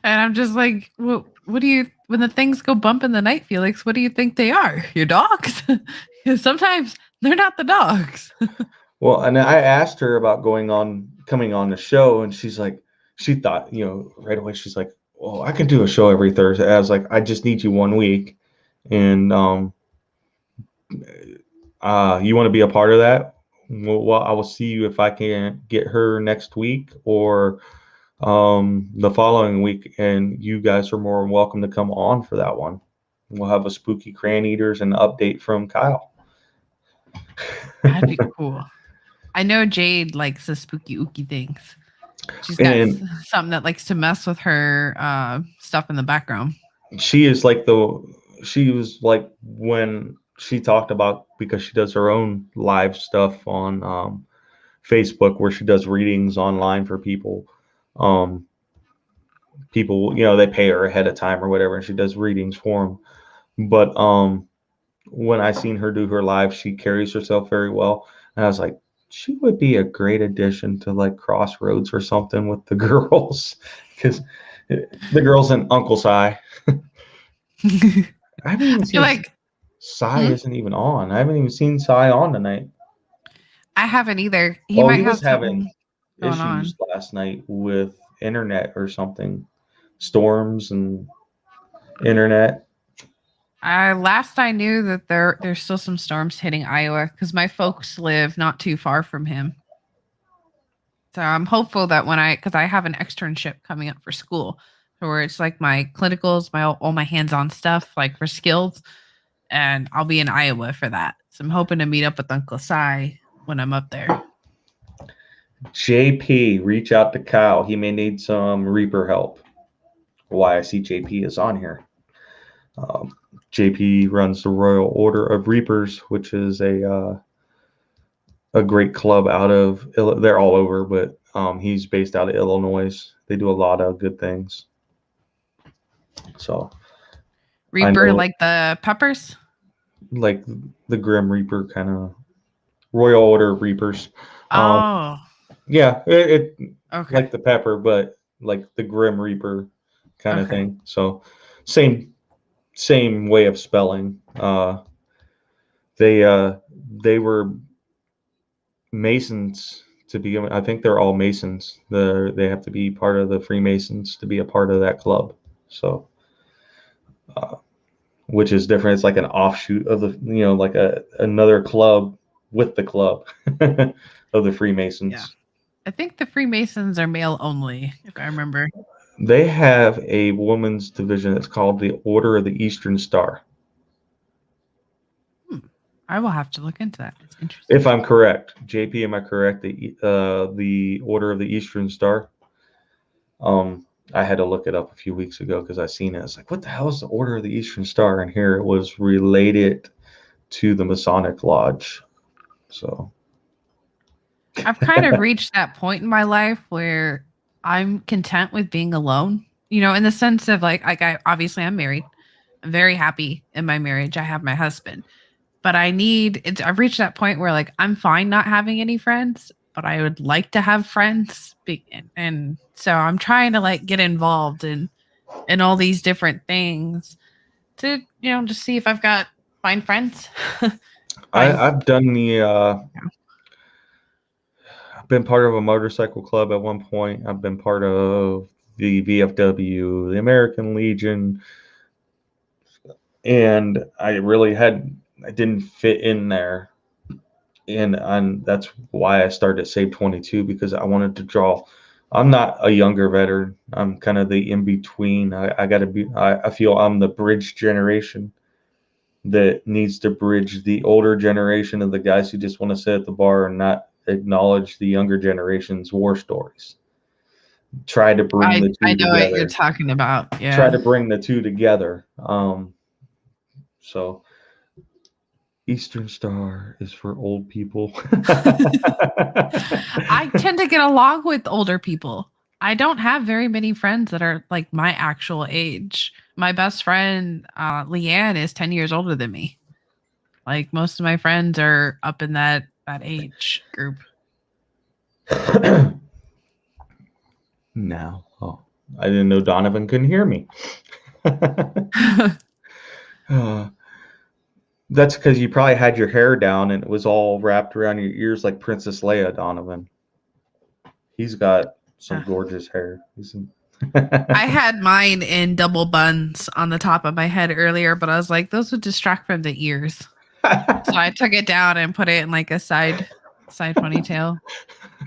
Speaker 6: And I'm just like, what do you, when the things go bump in the night, Felix, what do you think they are? Your dogs? Because sometimes they're not the dogs.
Speaker 5: Well, and I asked her about coming on the show, and she's like, she thought, right away, she's like, well, I can do a show every Thursday. I was like, I just need you 1 week. And you want to be a part of that? Well, I will see you if I can get her next week or the following week. And you guys are more than welcome to come on for that one. We'll have a spooky crayon eaters and update from Kyle.
Speaker 6: That'd be cool. I know Jade likes the spooky ooky things. She's got something that likes to mess with her stuff in the background.
Speaker 5: She was like when she talked about, because she does her own live stuff on Facebook where she does readings online for people. People, they pay her ahead of time or whatever, and she does readings for them. But when I seen her do her live, she carries herself very well. And I was like, she would be a great addition to like Crossroads or something with the girls, because the girls and Uncle Cy. I haven't even seen Cy isn't even on. I haven't even seen Cy on tonight.
Speaker 6: I haven't either. He
Speaker 5: was having issues last night with internet or something, storms and internet.
Speaker 6: Last I knew that there's still some storms hitting Iowa because my folks live not too far from him. So I'm hopeful that because I have an externship coming up for school where it's like my clinicals, all my hands-on stuff, like for skills, and I'll be in Iowa for that. So I'm hoping to meet up with Uncle Cy when I'm up there.
Speaker 5: JP, reach out to Kyle. He may need some Reaper help. Why I see JP is on here. JP runs the Royal Order of Reapers, which is a great club out of, they're all over, but he's based out of Illinois. They do a lot of good things. So
Speaker 6: Reaper, like the peppers?
Speaker 5: Like the Grim Reaper kind of Royal Order of Reapers. Yeah, it okay. Like the pepper, but like the Grim Reaper kind of thing. So same way of spelling. They were Masons to begin with. I think they're all Masons. They have to be part of the Freemasons to be a part of that club. So, which is different. It's like an offshoot of the, like another club with the club of the Freemasons.
Speaker 6: Yeah. I think the Freemasons are male only, if I remember.
Speaker 5: They have a women's division that's called the Order of the Eastern Star.
Speaker 6: I will have to look into that. It's interesting.
Speaker 5: If I'm correct, JP, am I correct? The Order of the Eastern Star. I had to look it up a few weeks ago because I seen it. It's like, what the hell is the Order of the Eastern Star? And here it was related to the Masonic Lodge. So
Speaker 6: I've kind of reached that point in my life where I'm content with being alone, in the sense of like I'm married. I'm very happy in my marriage. I have my husband, but I've reached that point where like, I'm fine not having any friends, but I would like to have friends. And so I'm trying to like get involved in all these different things to, just see if find friends.
Speaker 5: I've done I've been part of a motorcycle club at one point. I've been part of the VFW, the American Legion, and I didn't fit in there. And that's why I started Save 22, because I wanted to draw. I'm not a younger veteran. I'm kind of the in between. I feel I'm the bridge generation that needs to bridge the older generation of the guys who just want to sit at the bar and not acknowledge the younger generation's war stories. Try to bring the two
Speaker 6: I know
Speaker 5: together.
Speaker 6: what you're talking about. Yeah.
Speaker 5: Try to bring the two together. So Eastern Star is for old people.
Speaker 6: I tend to get along with older people. I don't have very many friends that are like my actual age. My best friend, Leanne, is 10 years older than me. Like most of my friends are up in that age group.
Speaker 5: Now, I didn't know Donovan couldn't hear me. That's because you probably had your hair down and it was all wrapped around your ears like Princess Leia, Donovan. He's got some gorgeous hair.
Speaker 6: I had mine in double buns on the top of my head earlier, but I was like, those would distract from the ears. So I took it down and put it in like a side ponytail.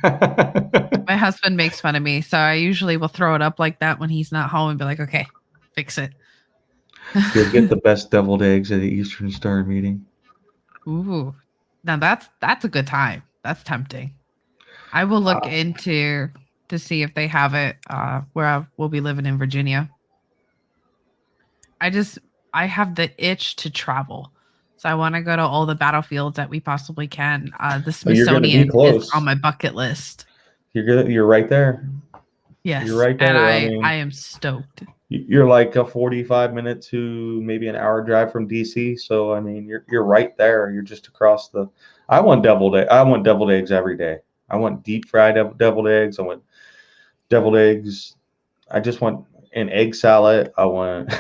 Speaker 6: My husband makes fun of me, so I usually will throw it up like that when he's not home and be like, okay, fix it.
Speaker 5: You'll get the best deviled eggs at the Eastern Star meeting.
Speaker 6: Ooh, now that's a good time. That's tempting. I will look into to see if they have it where we'll be living in Virginia. I have the itch to travel. So I want to go to all the battlefields that we possibly can. The Smithsonian is on my bucket list.
Speaker 5: You're right there.
Speaker 6: Yes.
Speaker 5: You're right there.
Speaker 6: And I am stoked.
Speaker 5: You're like a 45-minute to maybe an hour drive from DC. So I mean, you're right there. You're just across the. I want deviled eggs every day. I want deep fried deviled eggs. I want deviled eggs. I just want an egg salad. I want.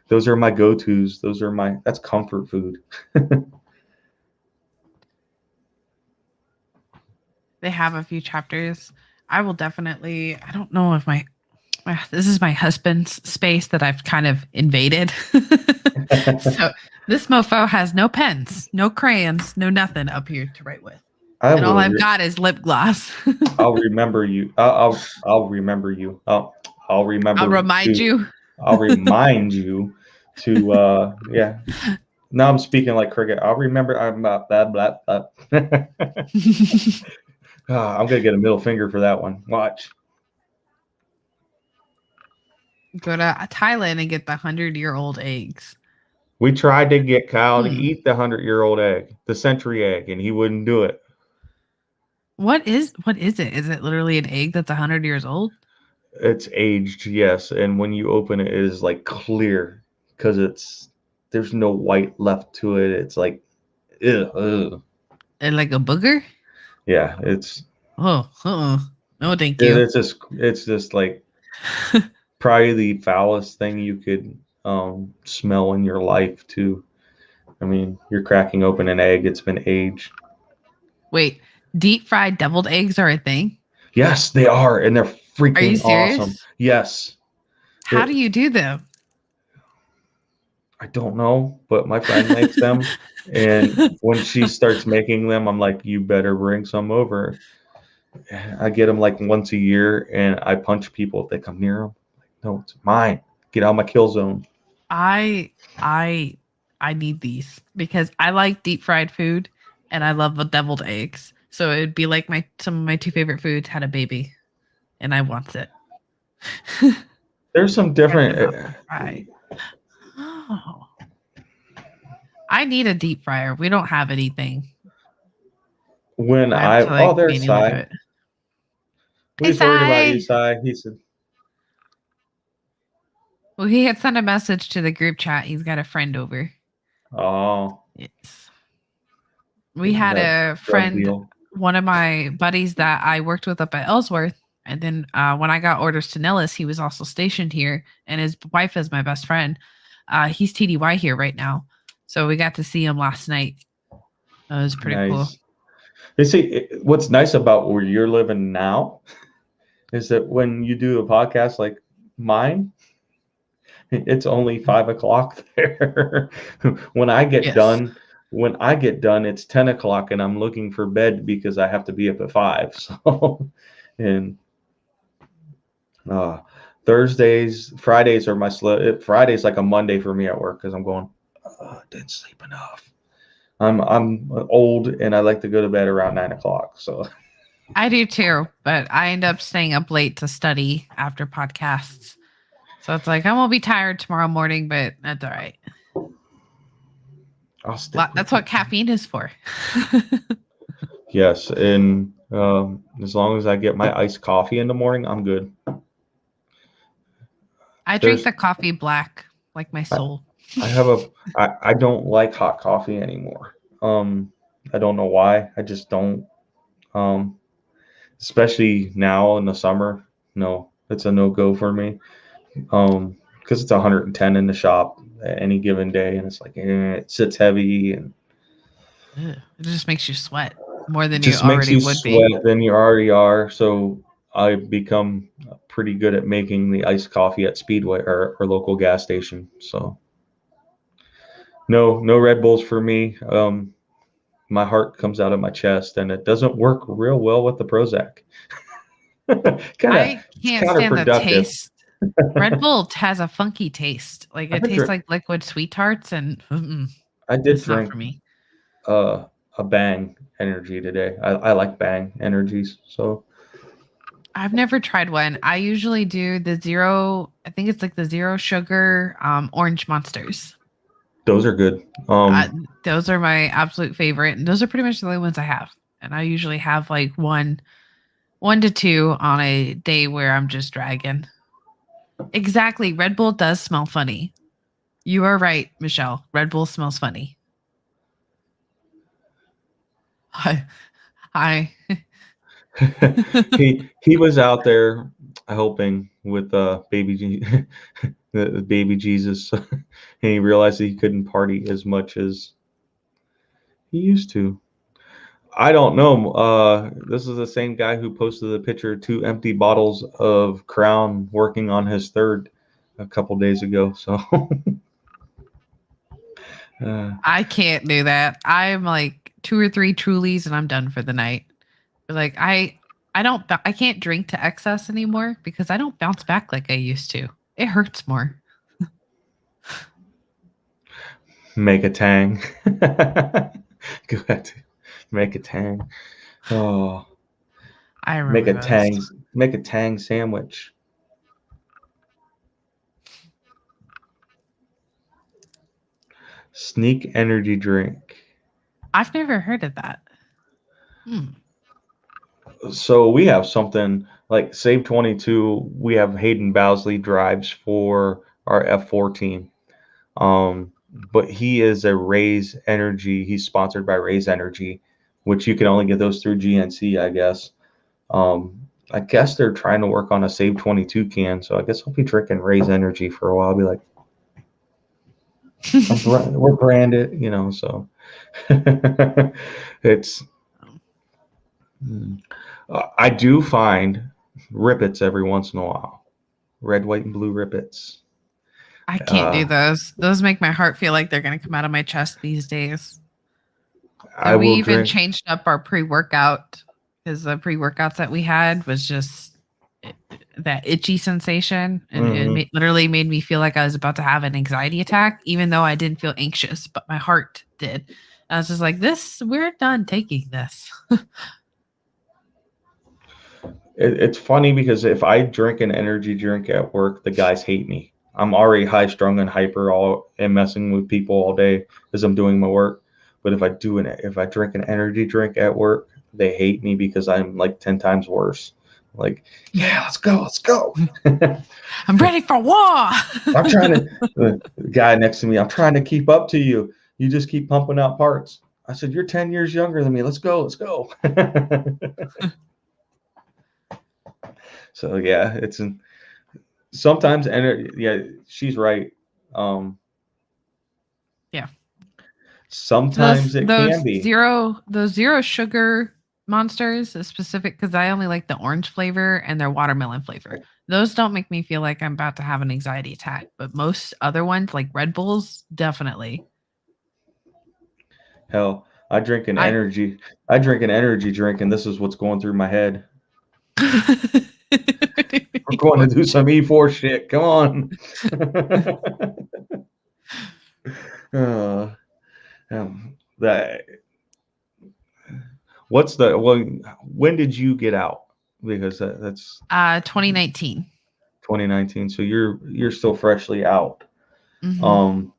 Speaker 5: Those are my go-tos. That's comfort food.
Speaker 6: They have a few chapters. I will definitely, I don't know if this is my husband's space that I've kind of invaded. So this mofo has no pens, no crayons, no nothing up here to write with. All I've got is lip gloss.
Speaker 5: I'll remember you. I'll remember you. I'll remember.
Speaker 6: I'll remind you.
Speaker 5: I'll remind you to yeah. Now I'm speaking like cricket. I'll remember. I'm blah blah blah. I'm gonna get a middle finger for that one. Watch.
Speaker 6: Go to Thailand and get the 100-year-old eggs.
Speaker 5: We tried to get Kyle to eat the 100-year-old egg, the century egg, and he wouldn't do it.
Speaker 6: What is it? Is it literally an egg that's 100 years old?
Speaker 5: It's aged, yes, and when you open it, it is like clear because there's no white left to it. It's like, ugh.
Speaker 6: And like a booger?
Speaker 5: Yeah, it's.
Speaker 6: No, thank you.
Speaker 5: It's just like probably the foulest thing you could smell in your life too. I mean, you're cracking open an egg. It's been aged.
Speaker 6: Wait, deep fried deviled eggs are a thing?
Speaker 5: Yes, they are, and they're freaking
Speaker 6: Are you serious?
Speaker 5: awesome. Yes.
Speaker 6: How do you do them?
Speaker 5: I don't know, but my friend makes them, and when she starts making them, I'm like, you better bring some over. I get them like once a year, and I punch people if they come near them. Like, no, it's mine. Get out of my kill zone.
Speaker 6: I need these because I like deep fried food, and I love the deviled eggs. So it'd be like some of my two favorite foods had a baby, and I want it.
Speaker 5: There's some different.
Speaker 6: Right. Oh. I need a deep fryer. We don't have anything.
Speaker 5: When there's Sai. We worried about you, Sai. He said.
Speaker 6: Well, he had sent a message to the group chat. He's got a friend over.
Speaker 5: Oh.
Speaker 6: Yes. We had a friend one of my buddies that I worked with up at Ellsworth. And then when I got orders to Nellis, he was also stationed here, and his wife is my best friend. He's TDY here right now. So we got to see him last night. That was pretty cool.
Speaker 5: You see, what's nice about where you're living now is that when you do a podcast like mine, it's only 5 o'clock there. When I get done, it's 10 o'clock and I'm looking for bed because I have to be up at 5. So, and Fridays are my Friday's like a Monday for me at work because I'm going, didn't sleep enough. I'm old and I like to go to bed around 9 o'clock. So
Speaker 6: I do too, but I end up staying up late to study after podcasts. So it's like, I won't be tired tomorrow morning, but that's all right. That's what caffeine is for.
Speaker 5: Yes. And as long as I get my iced coffee in the morning, I'm good.
Speaker 6: I drink the coffee black, like my soul.
Speaker 5: I don't like hot coffee anymore. I don't know why. I just don't. Especially now in the summer. No, it's a no-go for me. Because it's 110 in the shop at any given day, and it's like it sits heavy and
Speaker 6: it just makes you sweat more than you already would be.
Speaker 5: Than you already are. So I become pretty good at making the iced coffee at Speedway or local gas station. So no Red Bulls for me. My heart comes out of my chest, and it doesn't work real well with the Prozac.
Speaker 6: I can't stand the taste. Red Bull has a funky taste. Like it tastes like liquid sweet tarts, and
Speaker 5: I did drink
Speaker 6: not for me.
Speaker 5: A Bang energy today. I like Bang energies. So
Speaker 6: I've never tried one. I usually do the zero. I think it's like the zero sugar orange monsters.
Speaker 5: Those are good.
Speaker 6: Those are my absolute favorite, and those are pretty much the only ones I have. And I usually have like one to two on a day where I'm just dragging. Exactly. Red Bull does smell funny. You are right, Michelle. Red Bull smells funny. Hi.
Speaker 5: he was out there helping with baby Jesus, and he realized that he couldn't party as much as he used to. I don't know. This is the same guy who posted the picture of 2 empty bottles of Crown working on his third a couple days ago. So
Speaker 6: I can't do that. I'm like 2 or 3 Trulies and I'm done for the night. Like I can't drink to excess anymore because I don't bounce back like I used to. It hurts more.
Speaker 5: Make a tang. Go ahead. Make a tang. Oh,
Speaker 6: I remember
Speaker 5: make a tang sandwich. Sneak energy drink.
Speaker 6: I've never heard of that.
Speaker 5: So we have something like Save 22. We have Hayden Bowsley drives for our F4 team. But he is a Raise Energy. He's sponsored by Raise Energy, which you can only get those through GNC, I guess. I guess they're trying to work on a Save 22 can. So I guess I'll be drinking Raise Energy for a while. I'll be like, we're branded, so it's, I do find Rippets every once in a while. Red, white, and blue Rippets.
Speaker 6: I can't do those. Those make my heart feel like they're going to come out of my chest these days. So we even changed up our pre-workout because the pre-workouts that we had was just that itchy sensation. And it literally made me feel like I was about to have an anxiety attack, even though I didn't feel anxious, but my heart did. I was just like, we're done taking this.
Speaker 5: It's funny because if I drink an energy drink at work, the guys hate me. I'm already high strung and hyper and messing with people all day as I'm doing my work. But if I drink an energy drink at work, they hate me because I'm like 10 times worse. Like, yeah, let's go.
Speaker 6: I'm ready for war.
Speaker 5: The guy next to me, I'm trying to keep up to you. You just keep pumping out parts. I said, you're 10 years younger than me. Let's go. Let's go. So yeah, it's sometimes, and yeah, she's right.
Speaker 6: Yeah.
Speaker 5: Sometimes it can be.
Speaker 6: Those zero sugar monsters is specific because I only like the orange flavor and their watermelon flavor. Those don't make me feel like I'm about to have an anxiety attack, but most other ones like Red Bulls, definitely.
Speaker 5: Hell, I drink an energy drink, and this is what's going through my head. We're going to do some E4 shit. Come on. When did you get out? Because that's
Speaker 6: 2019.
Speaker 5: 2019. So you're still freshly out.
Speaker 6: Mm-hmm.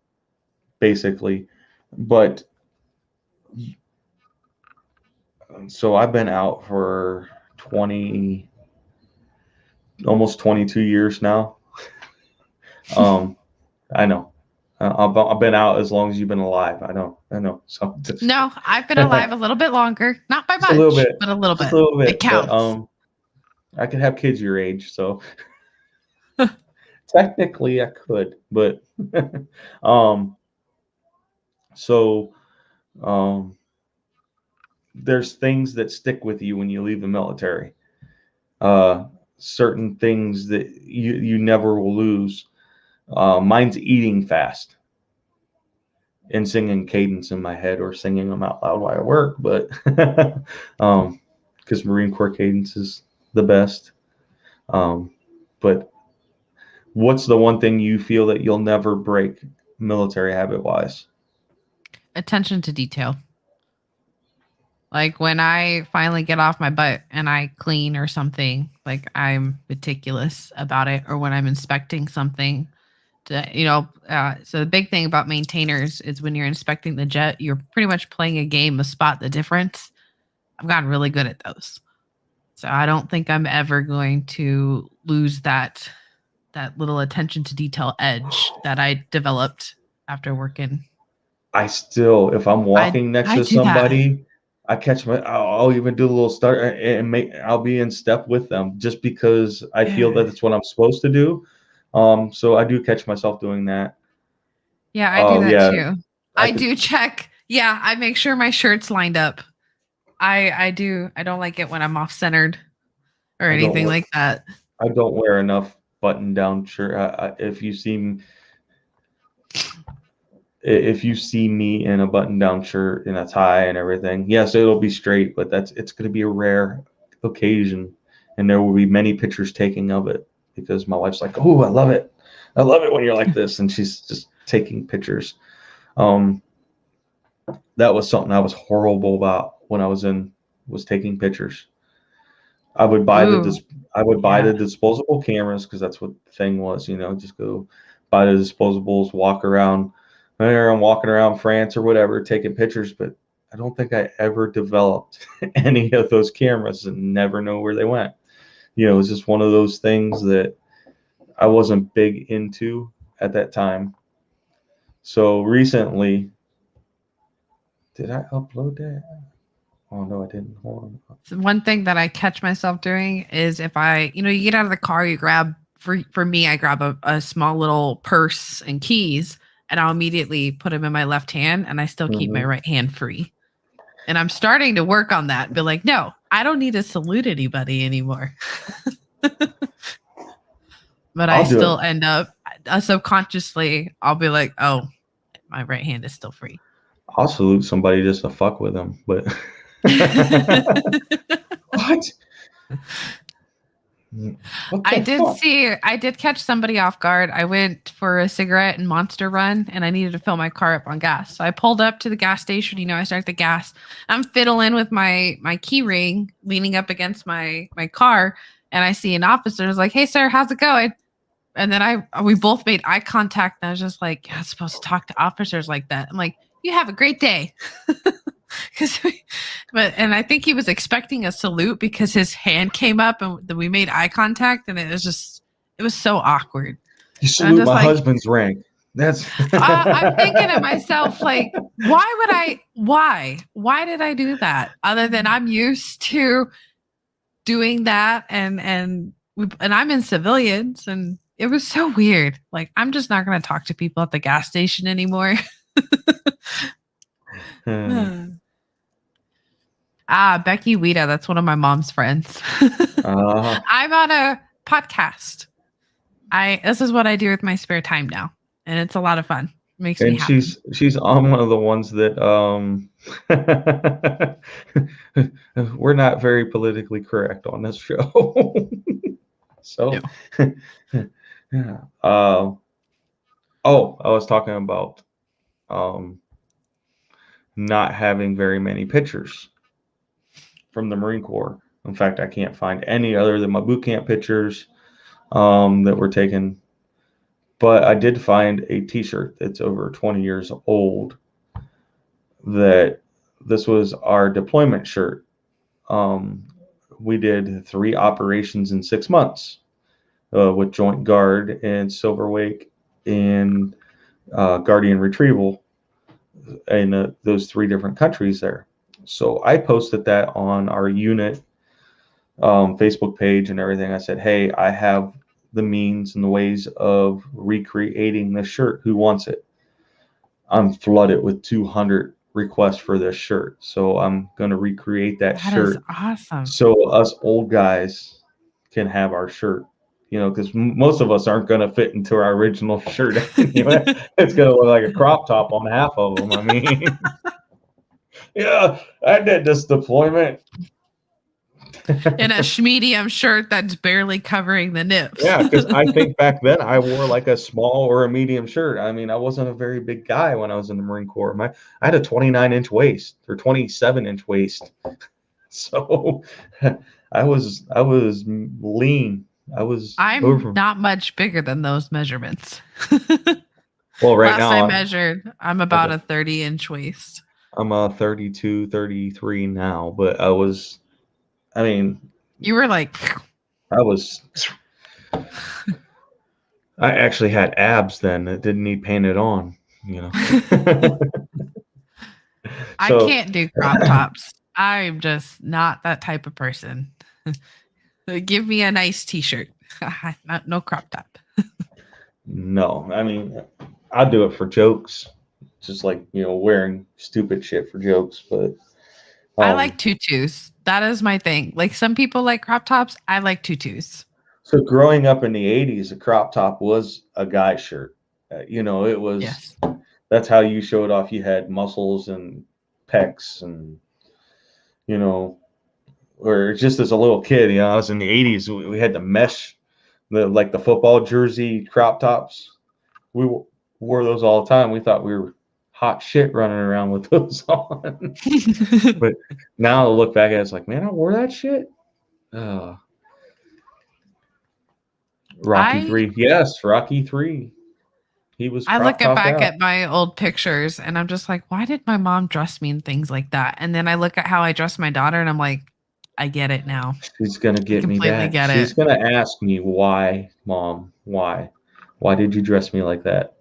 Speaker 5: Basically. But so I've been out for almost 22 years now. I know. I've been out as long as you've been alive. I know. So
Speaker 6: no, I've been alive a little bit longer, not by much,
Speaker 5: a little bit,
Speaker 6: but a little bit.
Speaker 5: A little bit.
Speaker 6: It counts.
Speaker 5: But, I could have kids your age, so technically I could, but there's things that stick with you when you leave the military. Certain things that you never will lose. Mine's eating fast and singing cadence in my head or singing them out loud while I work, but because Marine Corps cadence is the best. But what's the one thing you feel that you'll never break military habit wise?
Speaker 6: Attention to detail. Like when I finally get off my butt and I clean or something, like I'm meticulous about it. Or when I'm inspecting something, so the big thing about maintainers is when you're inspecting the jet, you're pretty much playing a game to spot the difference. I've gotten really good at those. So I don't think I'm ever going to lose that little attention to detail edge that I developed after working.
Speaker 5: I still, if I'm walking next to somebody, I catch I'll even do a little start and I'll be in step with them just because I feel that it's what I'm supposed to do. So I do catch myself doing that.
Speaker 6: Yeah, I do that too. I do check. Yeah, I make sure my shirt's lined up. I do. I don't like it when I'm off centered or anything like that.
Speaker 5: I don't wear enough button down shirt. If you see me in a button down shirt and a tie and everything, yes, it'll be straight, but it's going to be a rare occasion, and there will be many pictures taken of it because my wife's like, "Oh, I love it when you're like this," and she's just taking pictures. That was something I was horrible about when I was taking pictures. I would buy the disposable cameras because that's what the thing was, just go buy the disposables, walk around. I'm walking around France or whatever, taking pictures, but I don't think I ever developed any of those cameras and never know where they went. It was just one of those things that I wasn't big into at that time. So recently, did I upload that? Oh no, I didn't. Hold on.
Speaker 6: So one thing that I catch myself doing is if you get out of the car, you grab, for me, I grab a small little purse and keys, and I'll immediately put them in my left hand, and I still keep my right hand free. And I'm starting to work on that. Be like, no, I don't need to salute anybody anymore. But I still end up subconsciously, I'll be like, oh, my right hand is still free.
Speaker 5: I'll salute somebody just to fuck with them, but what?
Speaker 6: I did catch somebody off guard. I went for a cigarette and Monster Run, and I needed to fill my car up on gas. So I pulled up to the gas station. I start the gas. I'm fiddling with my key ring, leaning up against my car, and I see an officer. I was like, "Hey, sir, how's it going?" And then we both made eye contact, and I was just like, "You're not supposed to talk to officers like that." I'm like, "You have a great day." And I think he was expecting a salute because his hand came up and we made eye contact, and it was so awkward.
Speaker 5: You salute my husband's rank. That's
Speaker 6: I'm thinking to myself, like, why did I do that? Other than I'm used to doing that, and I'm in civilians, and it was so weird. Like, I'm just not going to talk to people at the gas station anymore. Becky Wita, that's one of my mom's friends. I'm on a podcast. This is what I do with my spare time now, and it's a lot of fun. Makes me
Speaker 5: and
Speaker 6: happy.
Speaker 5: she's on one of the ones that we're not very politically correct on this show. So yeah. I was talking about not having very many pictures from the Marine Corps. In fact, I can't find any other than my boot camp pictures that were taken. But I did find a T-shirt that's over 20 years old. That this was our deployment shirt. We did 3 operations in 6 months with Joint Guard and Silver Wake and Guardian Retrieval in those 3 different countries there. So I posted that on our unit Facebook page and everything. I said, hey, I have the means and the ways of recreating this shirt. Who wants it? I'm flooded with 200 requests for this shirt. So I'm going to recreate that shirt.
Speaker 6: That is awesome.
Speaker 5: So us old guys can have our shirt, because most of us aren't going to fit into our original shirt anyway. It's going to look like a crop top on half of them. I mean, yeah, I did this deployment.
Speaker 6: In a medium shirt that's barely covering the nips.
Speaker 5: Yeah, because I think back then I wore like a small or a medium shirt. I mean, I wasn't a very big guy when I was in the Marine Corps. I had a 29-inch waist or 27-inch waist. So I was lean.
Speaker 6: I'm not much bigger than those measurements.
Speaker 5: Well, right
Speaker 6: Last
Speaker 5: now
Speaker 6: I measured, I'm about a 30-inch waist.
Speaker 5: I'm a 32, 33 now, but
Speaker 6: you were like,
Speaker 5: I actually had abs then that didn't need painted on,
Speaker 6: I can't do crop tops. I'm just not that type of person. Give me a nice t-shirt. No crop top.
Speaker 5: No, I mean, I'll do it for jokes, just like, wearing stupid shit for jokes, but
Speaker 6: I like tutus. That is my thing. Like, some people like crop tops. I like tutus.
Speaker 5: So growing up in the 80s, a crop top was a guy shirt. It was,
Speaker 6: yes.
Speaker 5: That's how you showed off you had muscles and pecs and, or just as a little kid, I was in the 80s, we had the mesh, the football jersey crop tops. We wore those all the time. We thought we were hot shit running around with those on. But now I look back at it, it's like, man, I wore that shit. Rocky 3. Yes, Rocky 3. He was.
Speaker 6: I look back at my old pictures and I'm just like, why did my mom dress me in things like that? And then I look at how I dress my daughter and I'm like, I get it now.
Speaker 5: She's gonna get me back. She's gonna ask me, why, Mom? Why did you dress me like that?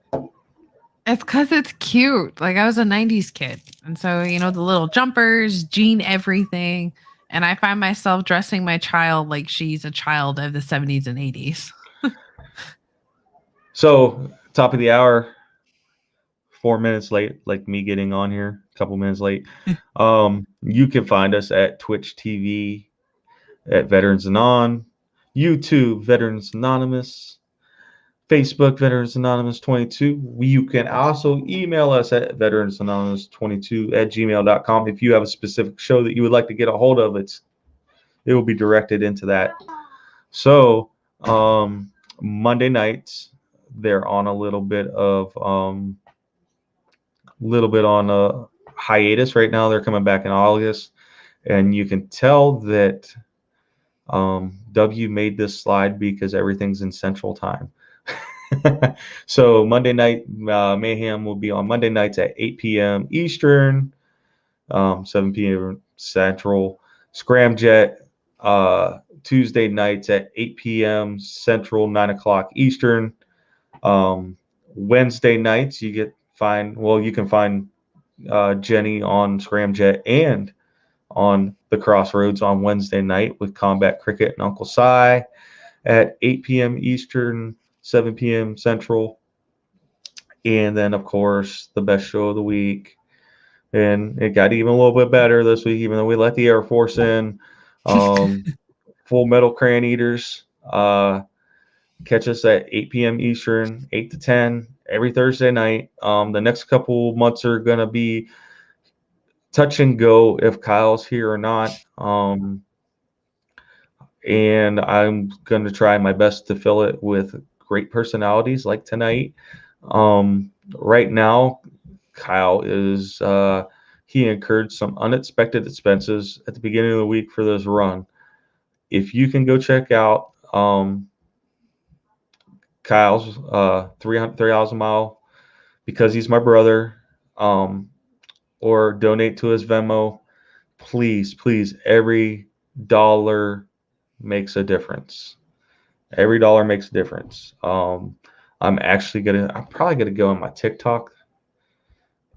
Speaker 6: It's because it's cute. Like, I was a 90s kid. And so, the little jumpers, jean everything. And I find myself dressing my child like she's a child of the 70s and 80s.
Speaker 5: So, top of the hour, 4 minutes late, like me getting on here, a couple minutes late. You can find us at Twitch TV at Veterans Anon, YouTube Veterans Anonymous, Facebook Veterans Anonymous 22. You can also email us at veteransanonymous22@gmail.com if you have a specific show that you would like to get a hold of. It will be directed into that. So Monday nights they're on a little bit on a hiatus right now. They're coming back in August, and you can tell that W made this slide because everything's in Central Time. So Monday Night Mayhem will be on Monday nights at 8 p.m. Eastern, 7 p.m. Central. Scramjet Tuesday nights at 8 p.m. Central, 9 o'clock Eastern. Wednesday nights, you can find Jenny on Scramjet and on the Crossroads on Wednesday night with Combat Cricket and Uncle Si at 8 p.m. Eastern, 7 p.m. Central. And then, of course, the best show of the week. And it got even a little bit better this week, even though we let the Air Force in. Full Metal Crayon Eaters. Catch us at 8 p.m. Eastern, 8 to 10 every Thursday night. The next couple months are going to be touch and go if Kyle's here or not. And I'm going to try my best to fill it with great personalities like tonight. Right now, Kyle is he incurred some unexpected expenses at the beginning of the week for this run. If you can go check out Kyle's 3,000 mile, because he's my brother, or donate to his Venmo, please, every dollar makes a difference. Every dollar makes a difference. I'm probably gonna go on my TikTok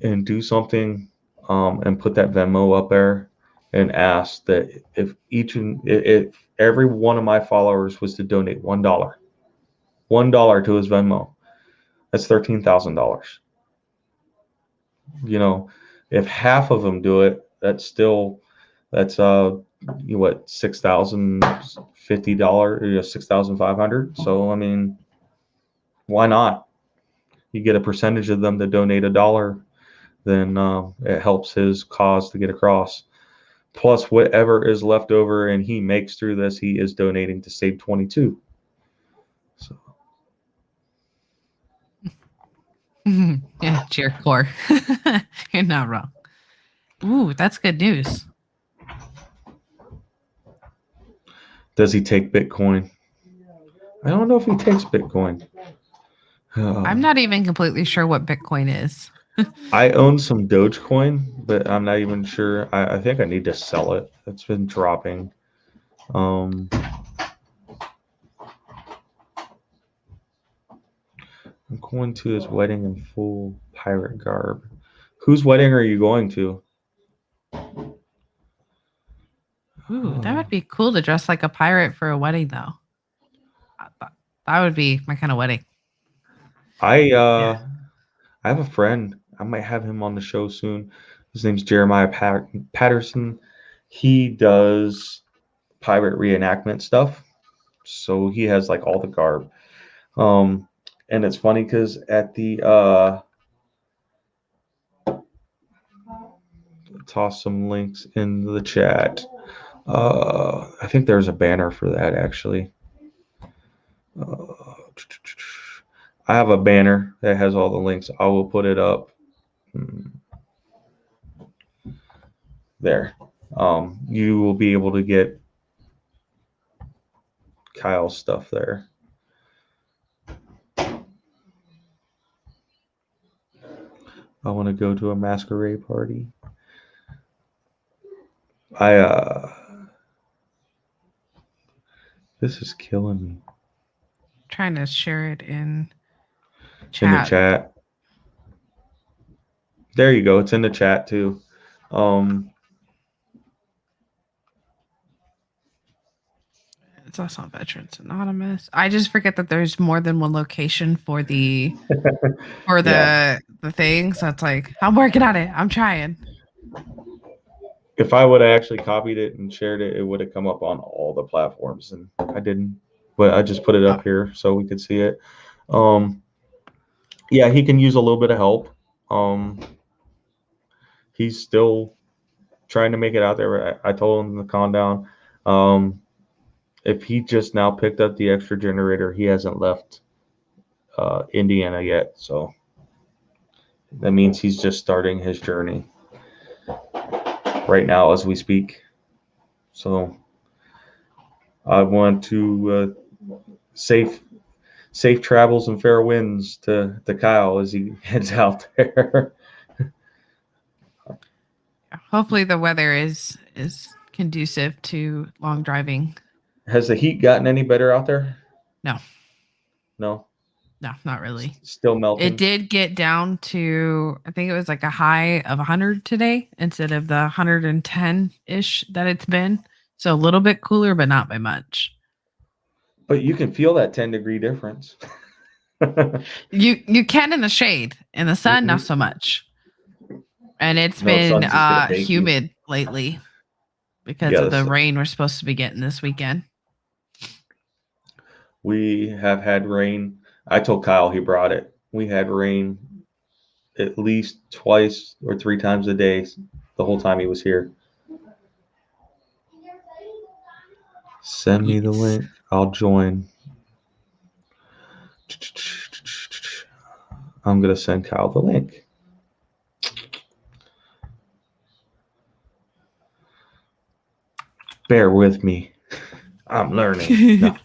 Speaker 5: and do something, and put that Venmo up there and ask that if every one of my followers was to donate $1 to his Venmo, that's $13,000. You know, if half of them do it, that's what, $6,050, $6,500. So I mean, why not? You get a percentage of them to donate $1, then it helps his cause to get across. Plus, whatever is left over and he makes through this, he is donating to Save 22. So.
Speaker 6: Yeah, cheer core. You're not wrong. Ooh, that's good news.
Speaker 5: Does he take Bitcoin? I don't know if he takes Bitcoin.
Speaker 6: I'm not even completely sure what Bitcoin is.
Speaker 5: I own some Dogecoin, but I'm not even sure. I think I need to sell it. It's been dropping. I'm going to his wedding in full pirate garb. Whose wedding are you going to?
Speaker 6: Ooh, that would be cool to dress like a pirate for a wedding, though. That would be my kind of wedding.
Speaker 5: I have a friend. I might have him on the show soon. His name's Jeremiah Patterson. He does pirate reenactment stuff. So he has like all the garb. And it's funny because at the toss some links in the chat. I think there's a banner for that actually. I have a banner that has all the links. I will put it up there. You will be able to get Kyle's stuff there. I want to go to a masquerade party. This is killing me.
Speaker 6: Trying to share it in chat.
Speaker 5: In the chat. There you go. It's in the chat too.
Speaker 6: It's also on Veterans Anonymous. I just forget that there's more than one location for the the thing. So it's like, I'm working on it. I'm trying.
Speaker 5: If I would have actually copied it and shared it, it would have come up on all the platforms, and I didn't. But I just put it up here so we could see it. Yeah, he can use a little bit of help. He's still trying to make it out there. I told him to calm down. If he just now picked up the extra generator, he hasn't left Indiana yet. So that means he's just starting his journey right now as we speak. So I want to safe travels and fair winds to Kyle as he heads out there.
Speaker 6: Hopefully the weather is conducive to long driving.
Speaker 5: Has the heat gotten any better out there?
Speaker 6: No.
Speaker 5: No.
Speaker 6: No, not really.
Speaker 5: Still melting.
Speaker 6: It did get down to, I think it was like a high of 100 today instead of the 110-ish that it's been. So a little bit cooler, but not by much.
Speaker 5: But you can feel that 10-degree difference.
Speaker 6: You can in the shade. In the sun, not so much. And it's been
Speaker 5: sun's just gonna bake you.
Speaker 6: humid lately because of the rain we're supposed to be getting this weekend.
Speaker 5: We have had rain. I told Kyle he brought it. We had rain at least twice or 3 times a day the whole time he was here. Send me the link. I'll join. I'm going to send Kyle the link. Bear with me. I'm learning. No,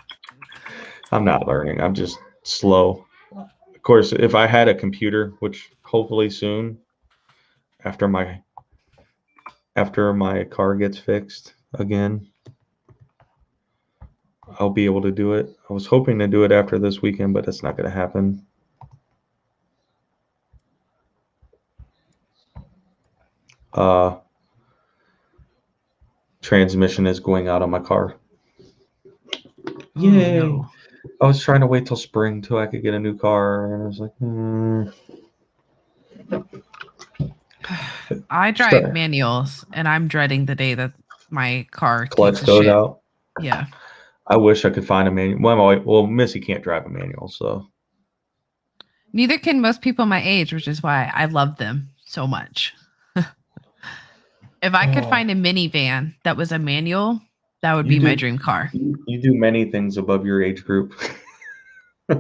Speaker 5: I'm not learning. I'm just slow. Of course, if I had a computer, which hopefully soon, after my car gets fixed again, I'll be able to do it. I was hoping to do it after this weekend, but that's not going to happen. Transmission is going out on my car. Yay! Oh, no. I was trying to wait till spring till I could get a new car, and I was like,
Speaker 6: I drive manuals, and I'm dreading the day that my car
Speaker 5: clutch goes out.
Speaker 6: Yeah.
Speaker 5: I wish I could find a manual. Well, Missy can't drive a manual, so.
Speaker 6: Neither can most people my age, which is why I love them so much. If I could find a minivan that was a manual, that would be my dream car.
Speaker 5: You do many things above your age group.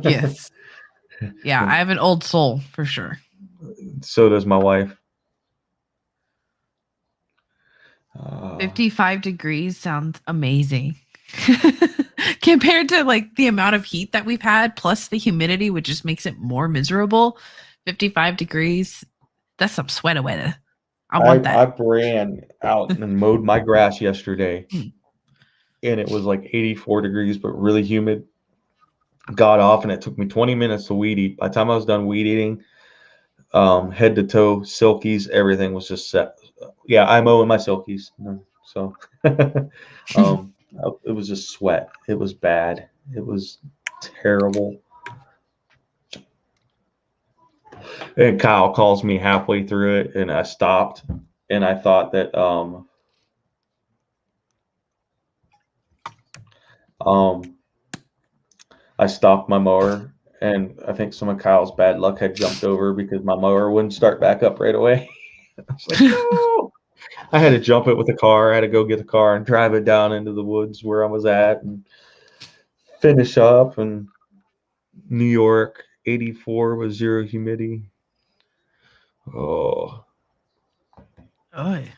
Speaker 6: Yes. Yeah, I have an old soul for sure.
Speaker 5: So does my wife.
Speaker 6: 55 degrees sounds amazing. Compared to like the amount of heat that we've had, plus the humidity, which just makes it more miserable. 55 degrees, that's some sweat away. I want that.
Speaker 5: I ran out and mowed my grass yesterday, and it was like 84 degrees, but really humid. Got off, and it took me 20 minutes to weed eat. By the time I was done weed eating, head to toe, silkies, everything was just set. Yeah, I mow in my silkies. So it was just sweat. It was bad. It was terrible. And Kyle calls me halfway through it, and I stopped, and I thought that I stopped my mower, and I think some of Kyle's bad luck had jumped over because my mower wouldn't start back up right away. I was like, no. I had to jump it with the car. I had to go get the car and drive it down into the woods where I was at and finish up. And New York, 84 with zero humidity. Oh.
Speaker 6: That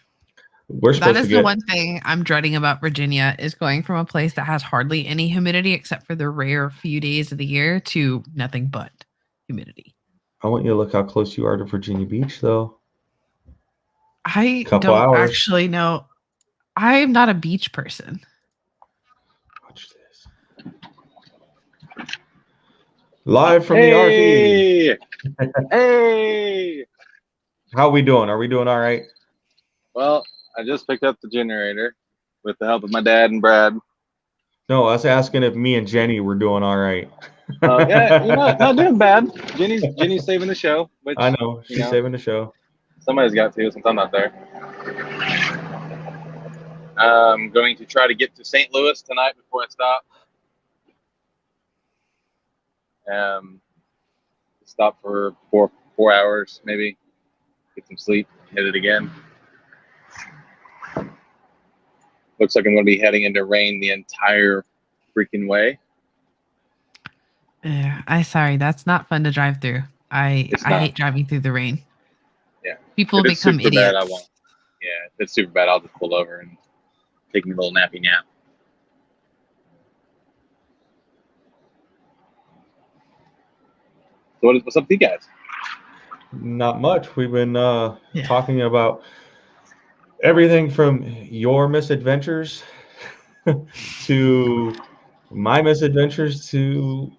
Speaker 6: is the one thing I'm dreading about Virginia is going from a place that has hardly any humidity except for the rare few days of the year to nothing but humidity.
Speaker 5: I want you to look how close you are to Virginia Beach, though.
Speaker 6: I don't actually know. I'm not a beach person.
Speaker 5: Watch this. Live from the RV.
Speaker 7: Hey!
Speaker 5: How are we doing? Are we doing all right?
Speaker 7: Well, I just picked up the generator with the help of my dad and Brad.
Speaker 5: No, I was asking if me and Jenny were doing all right.
Speaker 7: Yeah, you're not doing bad. Jenny's saving the show. Which,
Speaker 5: I know. She's saving the show.
Speaker 7: Somebody's got to since I'm not there. I'm going to try to get to St. Louis tonight before I stop. Stop for four hours, maybe. Get some sleep, hit it again. Looks like I'm going to be heading into rain the entire freaking way.
Speaker 6: Yeah, sorry, that's not fun to drive through. I hate driving through the rain.
Speaker 7: Yeah.
Speaker 6: People become idiots.
Speaker 7: Bad, I won't. Yeah, if it's super bad, I'll just pull over and take me a little nappy nap. So what's up with you guys?
Speaker 5: Not much. We've been talking about everything from your misadventures to my misadventures to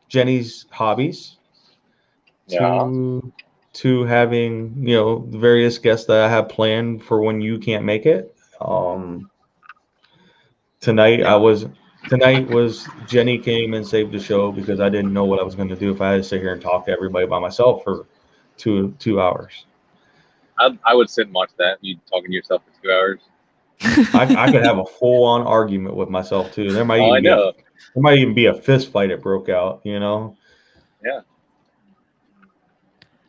Speaker 5: Jenny's hobbies
Speaker 7: Yeah.
Speaker 5: to having, you know, the various guests that I have planned for when you can't make it. Tonight
Speaker 7: Yeah.
Speaker 5: tonight was Jenny came and saved the show because I didn't know what I was going to do if I had to sit here and talk to everybody by myself for two hours.
Speaker 7: I would sit and watch that. You talking to yourself for 2 hours.
Speaker 5: I could have a full on argument with myself too. There might
Speaker 7: Oh, I
Speaker 5: even be
Speaker 7: know.
Speaker 5: a fist fight that broke out, you know.
Speaker 7: Yeah.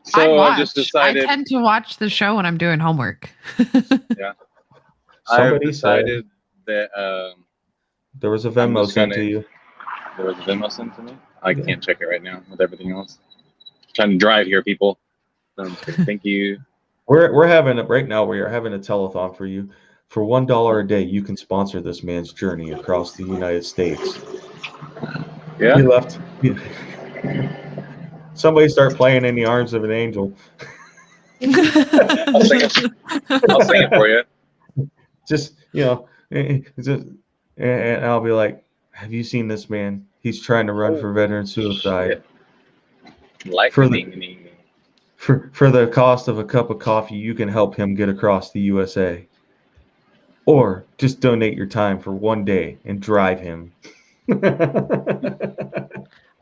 Speaker 6: I'd
Speaker 7: So I've just
Speaker 6: watch. I
Speaker 7: decided.
Speaker 6: tend to watch the show when I'm doing homework.
Speaker 7: Yeah. I've
Speaker 5: Somebody
Speaker 7: decided
Speaker 5: said
Speaker 7: that
Speaker 5: there was a
Speaker 7: I'm
Speaker 5: Venmo
Speaker 7: just
Speaker 5: sent
Speaker 7: gonna.
Speaker 5: to you.
Speaker 7: There was a Venmo sent to me. I
Speaker 5: Yeah.
Speaker 7: can't check it right now with everything else. Trying to drive here, people. Thank you.
Speaker 5: We're having it right now. We are having a telethon for you. For $1 a day, you can sponsor this man's journey across the United States.
Speaker 7: Yeah.
Speaker 5: He left. Somebody start playing "In the Arms of an Angel."
Speaker 7: I'll sing it. I'll sing it for you.
Speaker 5: Just, you know, and I'll be like, "Have you seen this man? He's trying to run for veteran suicide.
Speaker 7: Like
Speaker 5: For the cost of a cup of coffee, you can help him get across the USA. Or just donate your time for one day and drive him."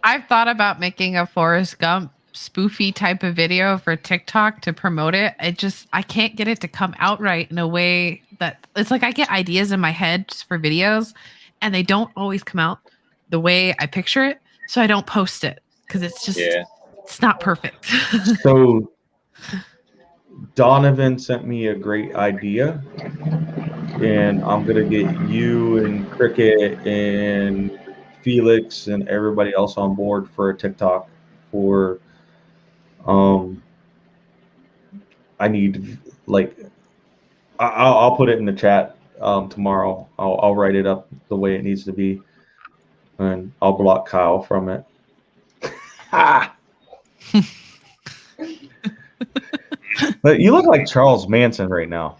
Speaker 6: I've thought about making a Forrest Gump spoofy type of video for TikTok to promote it. I can't get it to come out right in a way that it's like I get ideas in my head for videos and they don't always come out the way I picture it. So I don't post it because it's not perfect.
Speaker 5: So Donovan sent me a great idea, and I'm gonna get you and Cricket and Felix and everybody else on board for a TikTok for I need like I'll put it in the chat tomorrow. I'll write it up the way it needs to be, and I'll block Kyle from it. But you look like Charles Manson right now.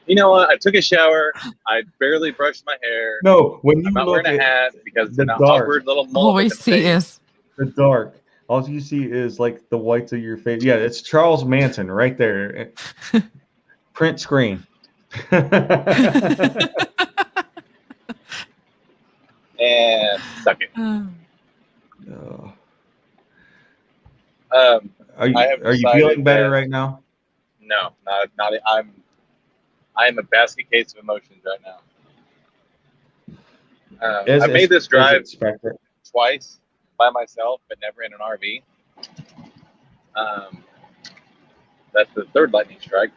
Speaker 7: You know what? I took a shower. I barely brushed my hair.
Speaker 5: No, when you
Speaker 7: I'm not
Speaker 5: look
Speaker 7: wearing a
Speaker 5: at
Speaker 7: hat because it's
Speaker 5: the
Speaker 7: an
Speaker 5: dark,
Speaker 7: awkward little mullet.
Speaker 6: All we see is
Speaker 5: the dark, all you see is like the whites of your face. Yeah, it's Charles Manson right there. Print screen.
Speaker 7: And suck it.
Speaker 5: Are you
Speaker 7: I have
Speaker 5: feeling
Speaker 7: decided
Speaker 5: better
Speaker 7: that-
Speaker 5: right now?
Speaker 7: No, not. I'm a basket case of emotions right now. I made this drive twice by myself, but never in an RV. That's the third lightning strike.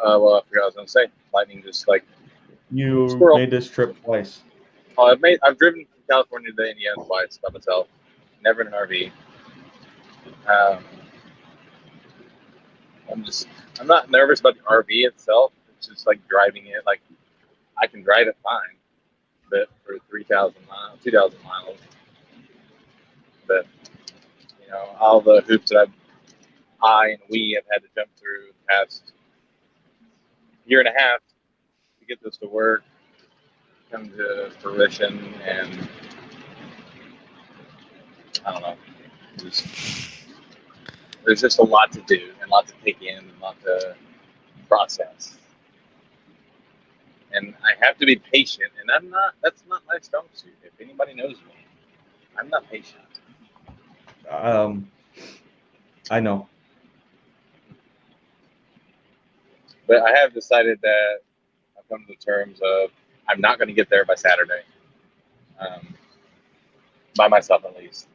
Speaker 7: Well, I forgot what I was gonna say. Lightning just like
Speaker 5: You
Speaker 7: squirrel.
Speaker 5: made this trip twice.
Speaker 7: I've driven from California to Indiana twice by myself, never in an RV. I'm not nervous about the RV itself. It's just like driving it. Like I can drive it fine, but for 3,000 miles, 2,000 miles. But you know, all the hoops that I and we have had to jump through the past year and a half to get this to work, come to fruition, and I don't know. There's just a lot to do and a lot to take in and a lot to process. And I have to be patient, and that's not my strong suit. If anybody knows me, I'm not patient.
Speaker 5: I know.
Speaker 7: But I have decided that I've come to the terms of I'm not going to get there by Saturday. By myself, at least.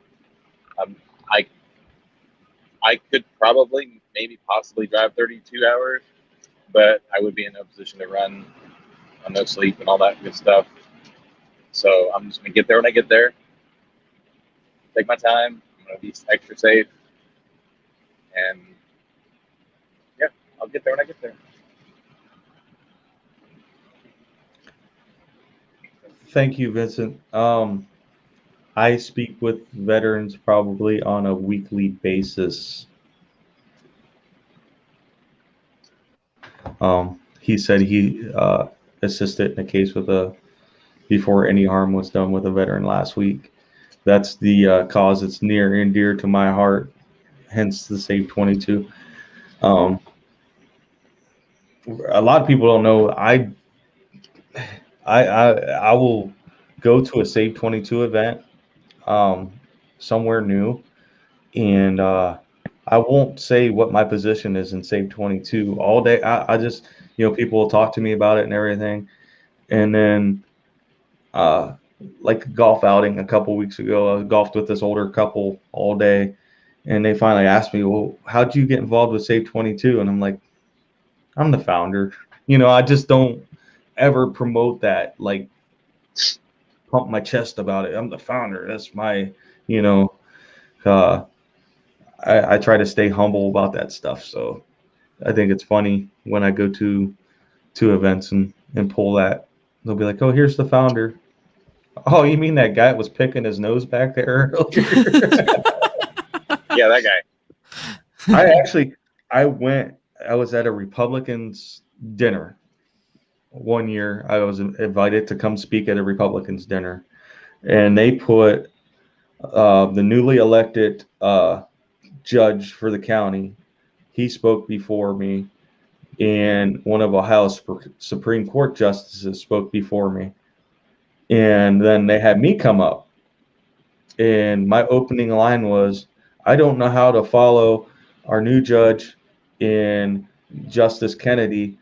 Speaker 7: I could probably, maybe possibly drive 32 hours, but I would be in no position to run on no sleep and all that good stuff. So I'm just going to get there when I get there. Take my time. I'm going to be extra safe. And yeah, I'll get there when I get there.
Speaker 5: Thank you, Vincent. I speak with veterans probably on a weekly basis. he said he assisted in a case with before any harm was done with a veteran last week. That's the cause that's near and dear to my heart, hence the Save 22. A lot of people don't know I will go to a Save 22 event somewhere new, and I won't say what my position is in Save 22 all day. I just, people will talk to me about it and everything. And then, like a golf outing a couple weeks ago, I golfed with this older couple all day, and they finally asked me, well, how'd you get involved with Save 22? And I'm like, I'm the founder. I just don't ever promote that, like pump my chest about it. I'm the founder. That's my, uh, I try to stay humble about that stuff. So I think it's funny when I go to events and pull that. They'll be like, "Oh, here's the founder." Oh, you mean that guy that was picking his nose back there earlier?
Speaker 7: Yeah, that guy.
Speaker 5: I was at a Republicans dinner one year. I was invited to come speak at a Republicans dinner, and they put the newly elected judge for the county. He spoke before me, and one of Ohio's Supreme Court justices spoke before me. And then they had me come up, and my opening line was, I don't know how to follow our new judge in Justice Kennedy.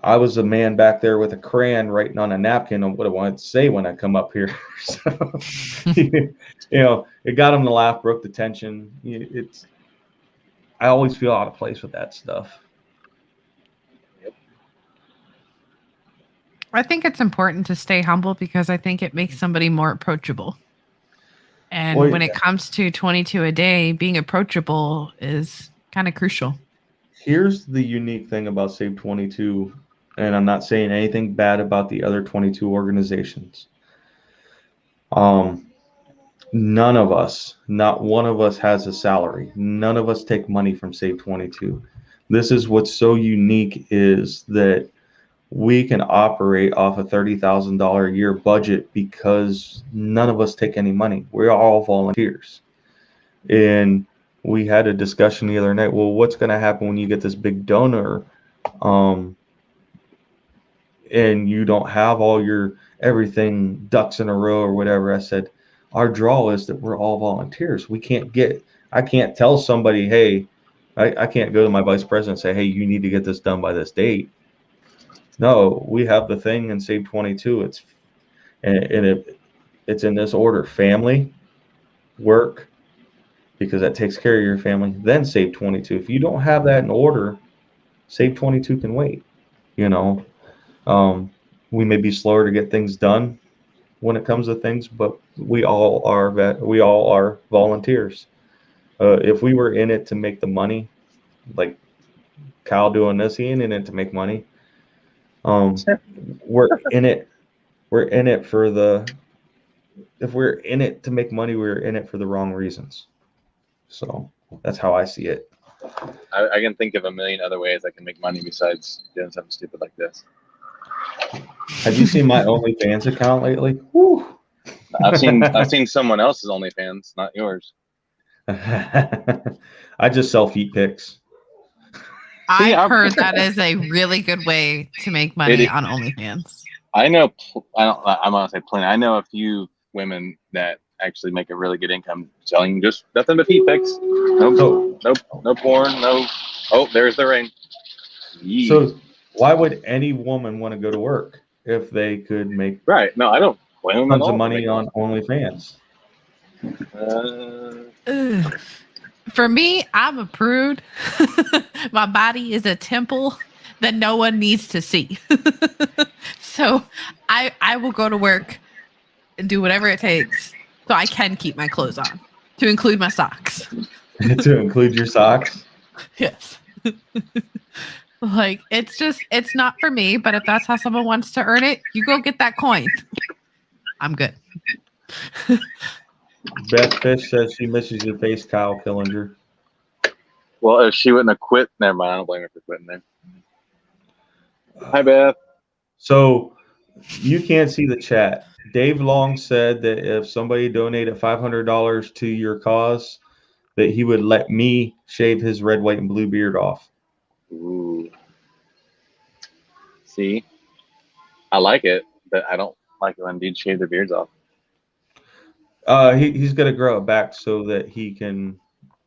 Speaker 5: I was a man back there with a crayon writing on a napkin on what I wanted to say when I come up here. So, it got him to laugh, broke the tension. I always feel out of place with that stuff.
Speaker 6: I think it's important to stay humble because I think it makes somebody more approachable. And when it comes to 22 a day, being approachable is kind of crucial.
Speaker 5: Here's the unique thing about Save 22, and I'm not saying anything bad about the other 22 organizations. None of us, not one of us has a salary. None of us take money from Save 22. This is what's so unique, is that we can operate off a $30,000 a year budget because none of us take any money. We're all volunteers. And we had a discussion the other night. Well, what's going to happen when you get this big donor, and you don't have all your everything ducks in a row or whatever? I said, our draw is that we're all volunteers. I can't tell somebody, hey, I can't go to my vice president and say, hey, you need to get this done by this date. No, we have the thing in Save 22. It's in this order: family, work, because that takes care of your family, then Save 22. If you don't have that in order, Save 22 can wait. We may be slower to get things done when it comes to things, but we all are volunteers. If we were in it to make the money, like Kyle doing this, he ain't in it to make money. We're in it for if we're in it to make money, we're in it for the wrong reasons. So that's how I see it.
Speaker 7: I can think of a million other ways I can make money besides doing something stupid like this.
Speaker 5: Have you seen my OnlyFans account lately? Woo.
Speaker 7: I've seen someone else's OnlyFans, not yours.
Speaker 5: I just sell feet pics.
Speaker 6: I've heard that is a really good way to make money on OnlyFans.
Speaker 7: I'm gonna say plenty. I know a few women that actually make a really good income selling just nothing but feet pics. No porn. No. Oh, there's the rain. Yee.
Speaker 5: So why would any woman want to go to work if they could make
Speaker 7: right? No, I don't blame them
Speaker 5: tons of money on OnlyFans.
Speaker 6: For me, I'm a prude. My body is a temple that no one needs to see. So I will go to work and do whatever it takes so I can keep my clothes on, to include my socks.
Speaker 5: To include your socks?
Speaker 6: Yes. Like, it's not for me, but if that's how someone wants to earn it, you go get that coin. I'm good.
Speaker 5: Beth Fish says she misses your face, Kyle Killinger.
Speaker 7: Well, if she wouldn't have quit, never mind. I don't blame her for quitting there. Hi, Beth.
Speaker 5: So you can't see the chat. Dave Long said that if somebody donated $500 to your cause, that he would let me shave his red, white, and blue beard off.
Speaker 7: Ooh. See, I like it, but I don't like it when dudes shave their beards off.
Speaker 5: He's gonna grow it back so that he can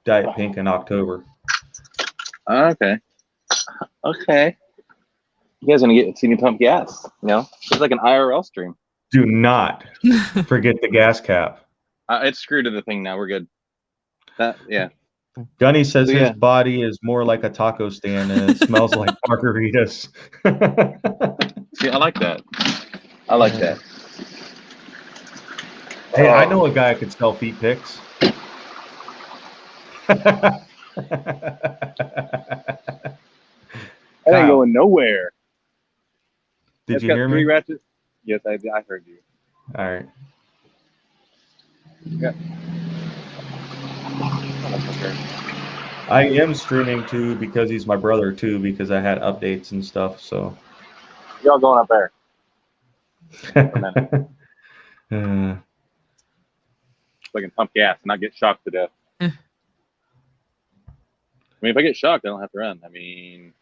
Speaker 5: dye it pink in October.
Speaker 7: Okay. Okay. You guys are gonna see me pump gas. You know, it's like an IRL stream.
Speaker 5: Do not forget the gas cap.
Speaker 7: It's screwed to the thing now. We're good. Yeah.
Speaker 5: Gunny says
Speaker 7: So,
Speaker 5: his
Speaker 7: yeah.
Speaker 5: body is more like a taco stand and it smells like margaritas.
Speaker 7: See, I like that. I like that.
Speaker 5: Hey, I know a guy who can sell feet pics.
Speaker 7: I ain't going nowhere.
Speaker 5: Did
Speaker 7: It's
Speaker 5: you
Speaker 7: got
Speaker 5: hear
Speaker 7: 3
Speaker 5: me?
Speaker 7: ratchets. Yes, I heard you.
Speaker 5: All right.
Speaker 7: Yeah.
Speaker 5: I am streaming too because he's my brother too because I had updates and stuff. So
Speaker 7: Y'all going up there? For a minute. So I can pump gas and not get shocked to death. I mean, if I get shocked, I don't have to run. I mean,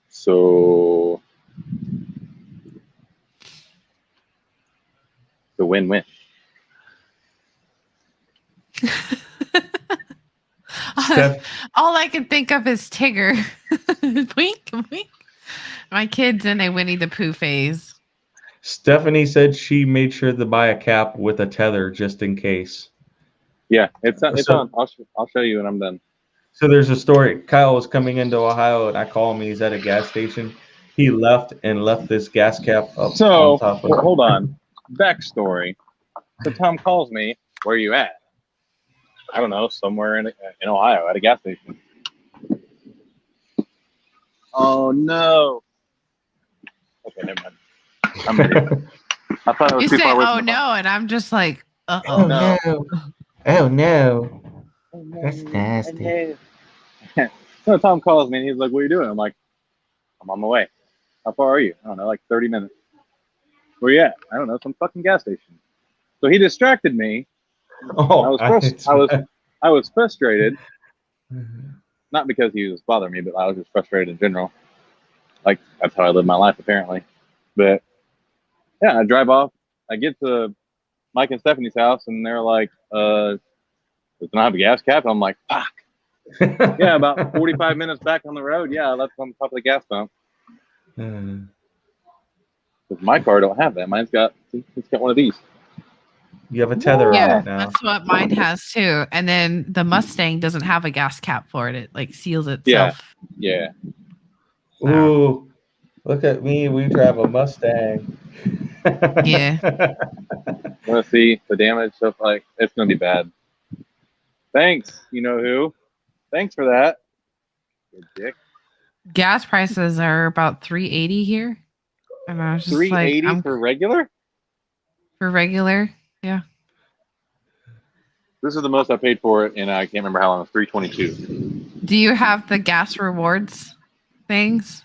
Speaker 7: so it's a win-win.
Speaker 6: All I can think of is Tigger. Wink, wink. My kid's in a Winnie the Pooh phase.
Speaker 5: Stephanie said she made sure to buy a cap with a tether just in case.
Speaker 7: Yeah, it's on. I'll show you when I'm done.
Speaker 5: So there's a story. Kyle was coming into Ohio and I call him. He's at a gas station. He left this gas cap up on top of it.
Speaker 7: Hold on. Backstory. So Tom calls me, where are you at? I don't know, somewhere in Ohio at a gas station. Oh, no. Okay, never mind. I'm ready. I thought it was
Speaker 6: You
Speaker 7: too
Speaker 6: say,
Speaker 7: far away
Speaker 6: oh
Speaker 7: from the
Speaker 6: no, and I'm just like,
Speaker 5: Oh
Speaker 7: No.
Speaker 5: no. Oh no. That's nasty.
Speaker 7: So Tom calls me and he's like, what are you doing? I'm like, I'm on my way. How far are you? I don't know, like 30 minutes. Where you at? I don't know, some fucking gas station. So he distracted me.
Speaker 5: Oh,
Speaker 7: I was frustrated. Not because he was bothering me, but I was just frustrated in general. Like, that's how I live my life, apparently. But, yeah, I drive off. I get to Mike and Stephanie's house, and they're like, does it not have a gas cap? I'm like, fuck. Yeah, about 45 minutes back on the road. Yeah, I left on top of the gas pump. Because my car don't have that. It's got one of these.
Speaker 5: You have a tether on it now.
Speaker 6: That's what mine has too. And then the Mustang doesn't have a gas cap for it. It like seals itself.
Speaker 7: Yeah.
Speaker 5: Ooh, look at me. We drive a Mustang.
Speaker 6: Yeah.
Speaker 7: Want to see the damage? So, like, it's going to be bad. Thanks. You know who? Thanks for that. Good dick.
Speaker 6: Gas prices are about $3.80 here. And I was just
Speaker 7: $3.80
Speaker 6: like,
Speaker 7: for regular?
Speaker 6: For regular, yeah.
Speaker 7: This is the most I paid for it, and I can't remember how long. It was $3.22.
Speaker 6: Do you have the gas rewards things?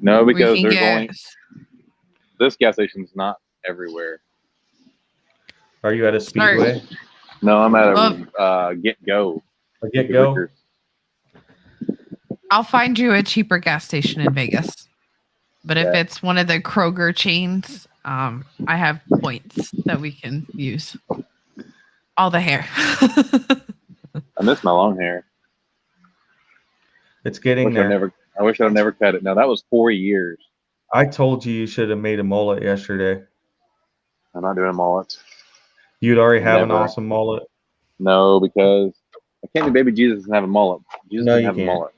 Speaker 7: No, because there's only this gas station's not everywhere.
Speaker 5: Are you at a Speedway?
Speaker 7: No, I'm at a Get Go.
Speaker 5: A Get Go?
Speaker 6: I'll find you a cheaper gas station in Vegas. But if it's one of the Kroger chains, I have points that we can use. All the hair.
Speaker 7: I miss my long hair.
Speaker 5: It's getting there.
Speaker 7: I wish I'd never cut it. No, that was 4 years.
Speaker 5: I told you should have made a mullet yesterday.
Speaker 7: I'm not doing mullets.
Speaker 5: You'd already have an awesome mullet.
Speaker 7: No, because I can't do baby Jesus and have a mullet. Jesus doesn't have a mullet.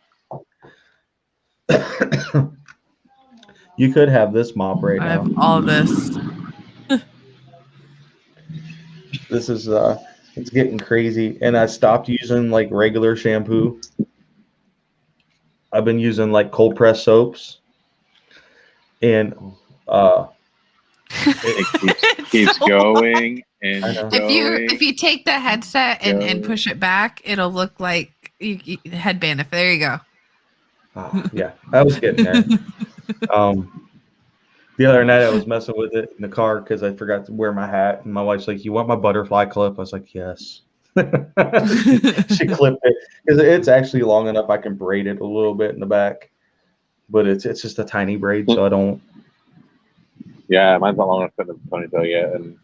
Speaker 5: You could have this mop right now.
Speaker 6: I have all this.
Speaker 5: This is it's getting crazy, and I stopped using like regular shampoo. I've been using like cold press soaps, and
Speaker 7: it keeps going and going.
Speaker 6: If you take the headset and push it back, it'll look like headband. There you go.
Speaker 5: Yeah, I was getting there. The other night I was messing with it in the car because I forgot to wear my hat, and my wife's like, "You want my butterfly clip?" I was like, "Yes." she clipped it because it's actually long enough I can braid it a little bit in the back, but it's just a tiny braid, so I don't.
Speaker 7: Yeah, mine's not long enough to put in the ponytail yet, and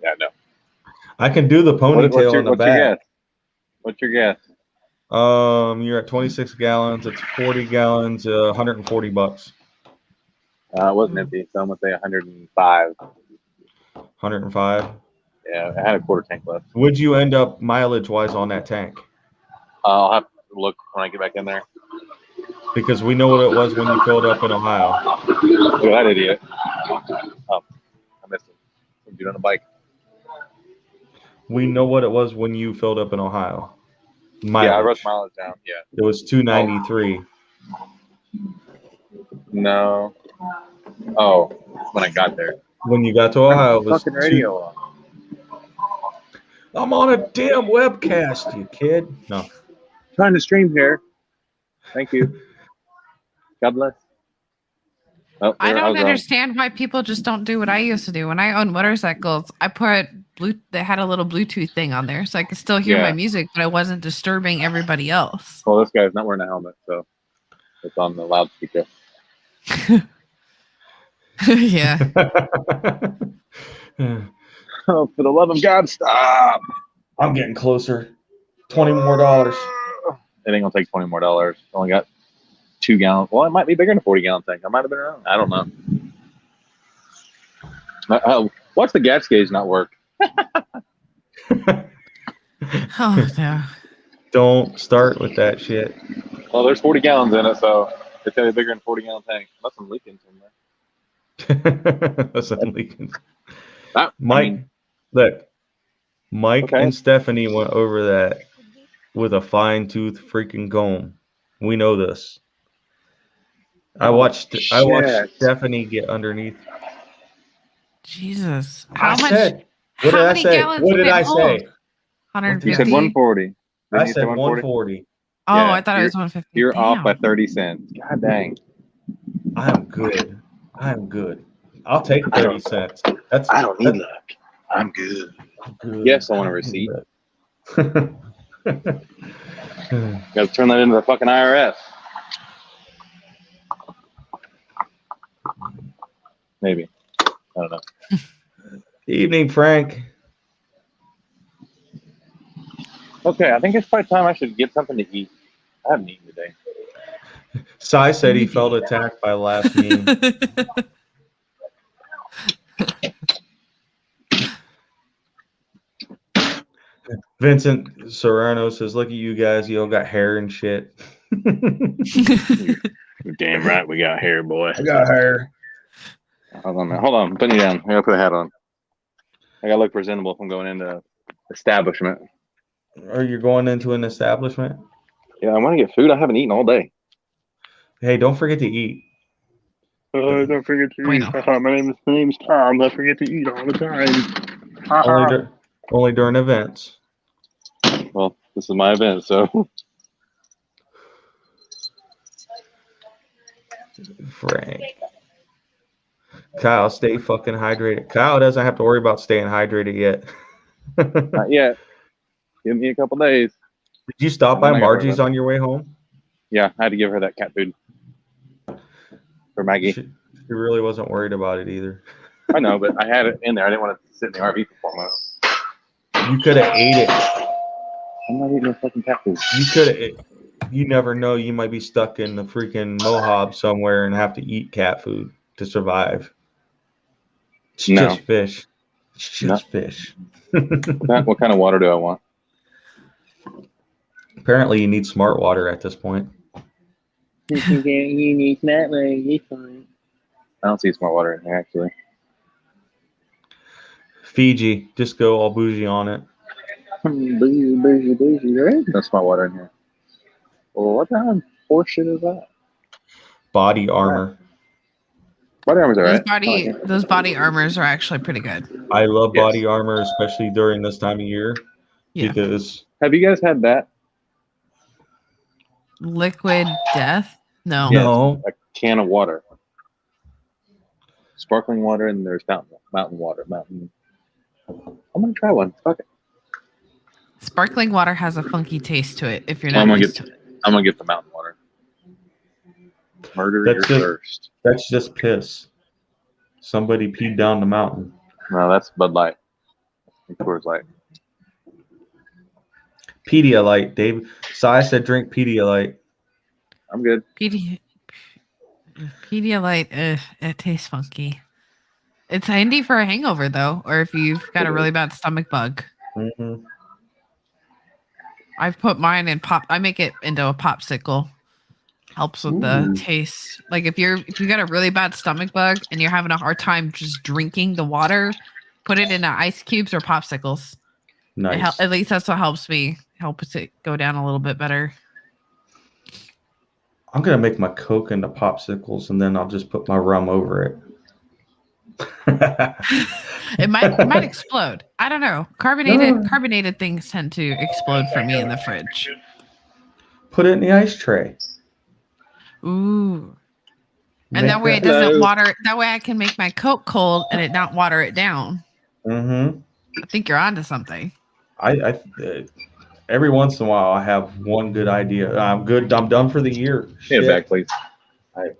Speaker 7: yeah, no.
Speaker 5: I can do the ponytail in the
Speaker 7: what's your
Speaker 5: back.
Speaker 7: guess? What's your guess?
Speaker 5: You're at 26 gallons. It's 40 gallons, $140.
Speaker 7: It wasn't empty, so I'm gonna say 105.
Speaker 5: 105.
Speaker 7: Yeah, I had a quarter tank left.
Speaker 5: Would you end up mileage wise on that tank?
Speaker 7: I'll have to look when I get back in there.
Speaker 5: Because we know what it was when you filled up in Ohio.
Speaker 7: Look at that idiot. Oh, I missed him. Some dude on a bike.
Speaker 5: We know what it was when you filled up in Ohio. Mileage.
Speaker 7: Yeah, I wrote mileage down. Yeah.
Speaker 5: It was 293.
Speaker 7: No. Oh, when I got there.
Speaker 5: When you got to Ohio, it was
Speaker 7: fucking radio.
Speaker 5: I'm on a damn webcast, you kid. No.
Speaker 7: Trying to stream here. Thank you. God bless. Oh,
Speaker 6: I don't understand why people just don't do what I used to do. When I owned motorcycles, I put they had a little Bluetooth thing on there so I could still hear my music, but I wasn't disturbing everybody else.
Speaker 7: Well, this guy's not wearing a helmet, so it's on the loudspeaker.
Speaker 6: Yeah.
Speaker 7: Oh, for the love of God, stop.
Speaker 5: I'm getting closer. $20 more.
Speaker 7: It ain't gonna take $20 more. Only got 2 gallons. Well, it might be bigger than a 40-gallon tank. I might have been wrong. I don't know. Watch the gas gauge not work.
Speaker 6: Oh no!
Speaker 7: Don't start with that shit. Well, there's 40 gallons in it, so it's gonna be bigger than a 40-gallon tank. Unless I'm leaking somewhere.
Speaker 5: Unless I'm leaking.
Speaker 7: Mike,
Speaker 5: look. Mike and Stephanie went over that with a fine-tooth freaking comb. We know this. I watched Stephanie get underneath.
Speaker 6: Jesus.
Speaker 5: What did I say? What did I say?
Speaker 6: 150.
Speaker 7: You said 140.
Speaker 5: I said 140.
Speaker 6: Oh, yeah, I thought it was 150.
Speaker 7: You're off by 30 cents. God dang.
Speaker 5: I'm good. I'll take 30 cents.
Speaker 7: I don't need luck. I'm good. Yes, I want a receipt. Gotta turn that into the fucking IRS. Maybe. I don't know.
Speaker 5: Evening, Frank.
Speaker 7: Okay, I think it's probably time I should get something to eat. I haven't eaten today.
Speaker 5: Sai said he felt attacked by last meme. Vincent Serrano says, "Look at you guys. You all got hair and shit."
Speaker 7: You're damn right we got hair, boy.
Speaker 5: I got hair.
Speaker 7: Hold on, man. Hold on. Put me down. I gotta put a hat on. I gotta look presentable if I'm going into establishment.
Speaker 5: Are you going into an establishment?
Speaker 7: Yeah, I want to get food. I haven't eaten all day.
Speaker 5: Hey, don't forget to eat.
Speaker 7: Don't forget to eat. My name's Tom. Don't forget to eat all the time.
Speaker 5: Only during events.
Speaker 7: Well, this is my event, so.
Speaker 5: Frank. Kyle, stay fucking hydrated. Kyle doesn't have to worry about staying hydrated yet.
Speaker 7: Not yet. Give me a couple days.
Speaker 5: Did you stop by Margie's on your way home?
Speaker 7: Yeah, I had to give her that cat food. For Maggie.
Speaker 5: She really wasn't worried about it either.
Speaker 7: I know, but I had it in there. I didn't want to sit in the RV for 4 months.
Speaker 5: You could have ate it.
Speaker 7: I'm not eating fucking cat food.
Speaker 5: You could have. You never know. You might be stuck in the freaking Mohab somewhere and have to eat cat food to survive. It's just fish. It's just fish.
Speaker 7: What kind of water do I want?
Speaker 5: Apparently, you need smart water at this point.
Speaker 7: You need smart water. It's fine. I don't see smart water in here, actually.
Speaker 5: Fiji. Just go all bougie on it.
Speaker 7: Bougie. There is no smart water in here. Well, what kind of horseshit is that?
Speaker 5: Body armor.
Speaker 7: Body armors are right.
Speaker 6: Those body armors are actually pretty good.
Speaker 5: I love body armor, especially during this time of year. Yeah. Because
Speaker 7: have you guys had that?
Speaker 6: Liquid death? No.
Speaker 5: No.
Speaker 7: A can of water. sparkling water, and there's mountain water. I'm gonna try one. Fuck it.
Speaker 6: Sparkling water has a funky taste to it if you're
Speaker 7: I'm
Speaker 6: not
Speaker 7: gonna
Speaker 6: used
Speaker 7: get
Speaker 6: to it.
Speaker 7: I'm gonna get the mountain water. Murder
Speaker 5: That's
Speaker 7: your
Speaker 5: just-
Speaker 7: thirst.
Speaker 5: That's just piss. Somebody peed down the mountain.
Speaker 7: No, that's Bud Light. Coors Light.
Speaker 5: Pedialyte, Dave. Sai said drink Pedialyte.
Speaker 7: I'm good.
Speaker 6: Pedialyte, it tastes funky. It's handy for a hangover though, or if you've got a really bad stomach bug.
Speaker 5: Mm-hmm.
Speaker 6: I've put mine in pop. I make it into a popsicle. Helps with the taste. Like if you got a really bad stomach bug and you're having a hard time just drinking the water, put it into ice cubes or popsicles.
Speaker 5: Nice.
Speaker 6: At least that's what helps me. Helps it go down a little bit better.
Speaker 5: I'm gonna make my Coke into popsicles, and then I'll just put my rum over it.
Speaker 6: It might explode. I don't know. Carbonated things tend to explode for me in the fridge.
Speaker 5: Put it in the ice tray.
Speaker 6: Ooh. And
Speaker 5: Make
Speaker 6: that way it doesn't water. That way I can make my Coke cold and it not water it down.
Speaker 5: Mm-hmm.
Speaker 6: I think you're onto something.
Speaker 5: I every once in a while I have one good idea. I'm good. I'm done for the year.
Speaker 7: Get it back, please.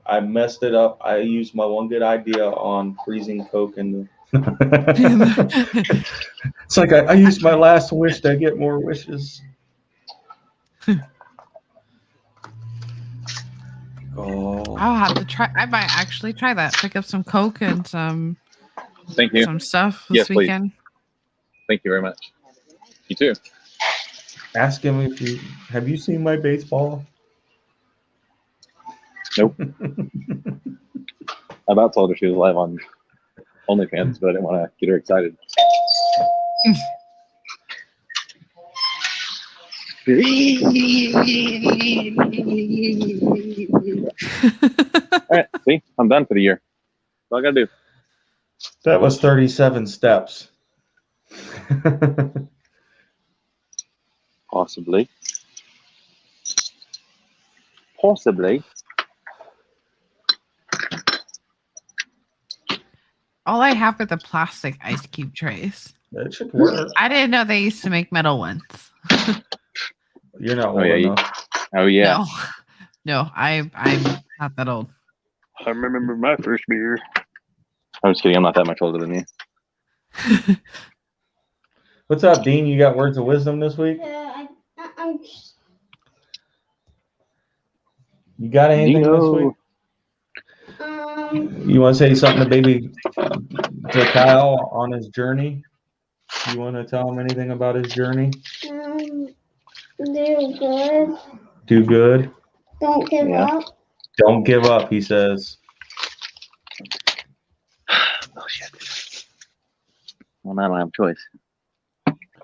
Speaker 5: I messed it up. I used my one good idea on freezing Coke in the. It's like I used my last wish to get more wishes. Oh.
Speaker 6: I'll have to try. I might actually try that. Pick up some Coke and some
Speaker 7: Thank you.
Speaker 6: some stuff this
Speaker 7: Yes, please.
Speaker 6: weekend.
Speaker 7: Thank you very much. You too.
Speaker 5: Ask him if have you seen my baseball?
Speaker 7: Nope. I about told her she was live on OnlyFans, but I didn't want to get her excited. All right, see, I'm done for the year. That's all I gotta do.
Speaker 5: That was 37 steps.
Speaker 7: Possibly.
Speaker 6: All I have are the plastic ice cube trays.
Speaker 5: That should work.
Speaker 6: I didn't know they used to make metal ones.
Speaker 5: You're not old
Speaker 7: Oh, yeah,
Speaker 5: enough.
Speaker 7: Oh yeah.
Speaker 6: No, I'm not that old.
Speaker 7: I remember my first beer. I'm just kidding. I'm not that much older than you.
Speaker 5: What's up, Dean? You got words of wisdom this week? You got anything this week? You want to say something to baby to Kyle on his journey? You want to tell him anything about his journey?
Speaker 8: Do good.
Speaker 5: Do good.
Speaker 8: Don't give up.
Speaker 5: Don't give up, he says.
Speaker 7: Oh shit. Well, now I don't have a choice.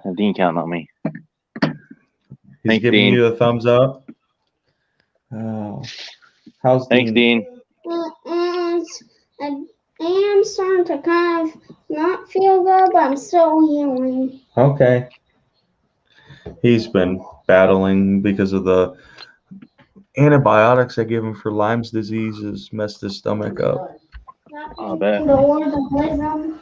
Speaker 7: Have Dean counting on me.
Speaker 5: He's
Speaker 7: Thanks,
Speaker 5: giving
Speaker 7: Dean.
Speaker 5: you the thumbs up. Oh, how's
Speaker 7: Thanks,
Speaker 5: Dean?
Speaker 7: Dean.
Speaker 8: I am starting to kind of not feel good, but I'm still healing.
Speaker 5: Okay. He's been battling because of the antibiotics I give him for Lyme's disease has messed his stomach up.
Speaker 7: I bet.
Speaker 8: The words of wisdom.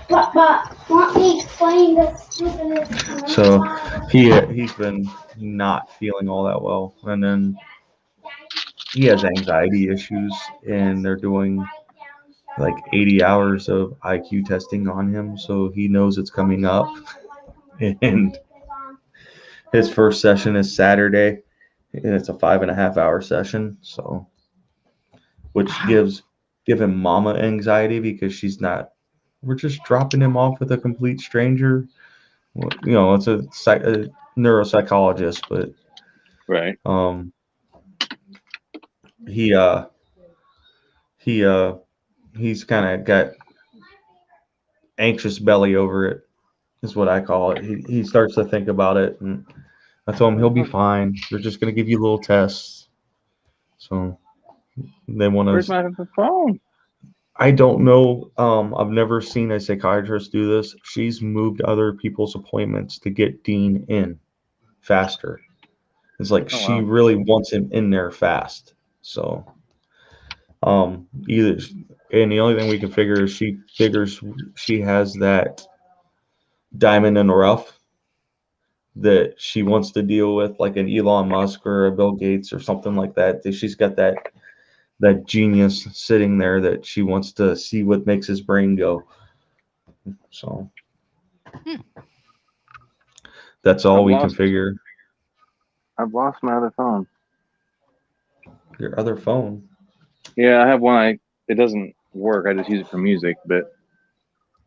Speaker 8: But let me explain this stupidest.
Speaker 5: So he's been not feeling all that well, and then he has anxiety issues, and they're doing like 80 hours of IQ testing on him, so he knows it's coming up. And his first session is Saturday, and it's a 5.5 hour session, so which give him mama anxiety because she's not. We're just dropping him off with a complete stranger. Well, you know, it's a neuropsychologist, but
Speaker 7: Right.
Speaker 5: He's kind of got anxious belly over it, is what I call it. He starts to think about it, and I told him he'll be fine. They're just going to give you little tests. So they want
Speaker 7: Where's
Speaker 5: to.
Speaker 7: my phone?
Speaker 5: I don't know. I've never seen a psychiatrist do this. She's moved other people's appointments to get Dean in faster. It's like she really wants him in there fast. So Either, and the only thing we can figure is she figures she has that diamond in the rough that she wants to deal with, like an Elon Musk or a Bill Gates or something like that. That she's got that genius sitting there that she wants to see what makes his brain go. So that's all we can figure.
Speaker 7: I've lost my other phone.
Speaker 5: Your other phone.
Speaker 7: Yeah, I have one. It doesn't work. I just use it for music, but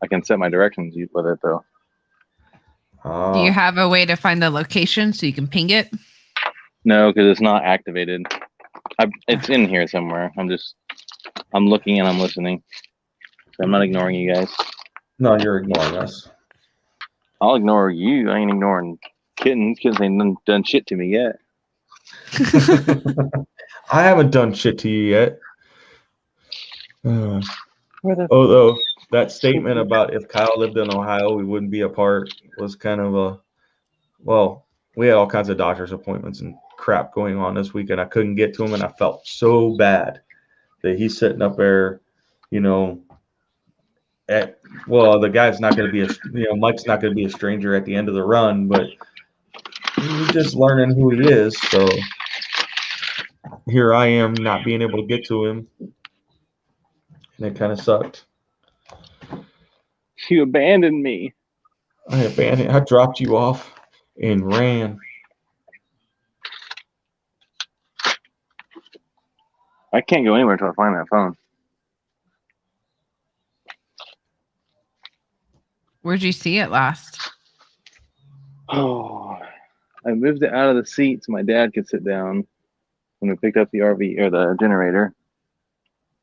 Speaker 7: I can set my directions with it though.
Speaker 6: Do you have a way to find the location so you can ping it?
Speaker 7: No, because it's not activated. It's in here somewhere. I'm looking and I'm listening. So I'm not ignoring you guys.
Speaker 5: No, you're ignoring us.
Speaker 7: I'll ignore you. I ain't ignoring kittens. Kittens ain't done shit to me yet.
Speaker 5: I haven't done shit to you yet. Although that statement about if Kyle lived in Ohio, we wouldn't be apart was kind of we had all kinds of doctor's appointments and crap going on this weekend. I couldn't get to him, and I felt so bad that he's sitting up there, the guy's not going to be Mike's not going to be a stranger at the end of the run, but he's just learning who he is. So here I am not being able to get to him, and it kind of sucked.
Speaker 7: You abandoned me.
Speaker 5: I dropped you off and ran.
Speaker 7: I can't go anywhere until I find that phone.
Speaker 6: Where'd you see it last?
Speaker 7: Oh, I moved it out of the seat so my dad could sit down when we picked up the RV or the generator.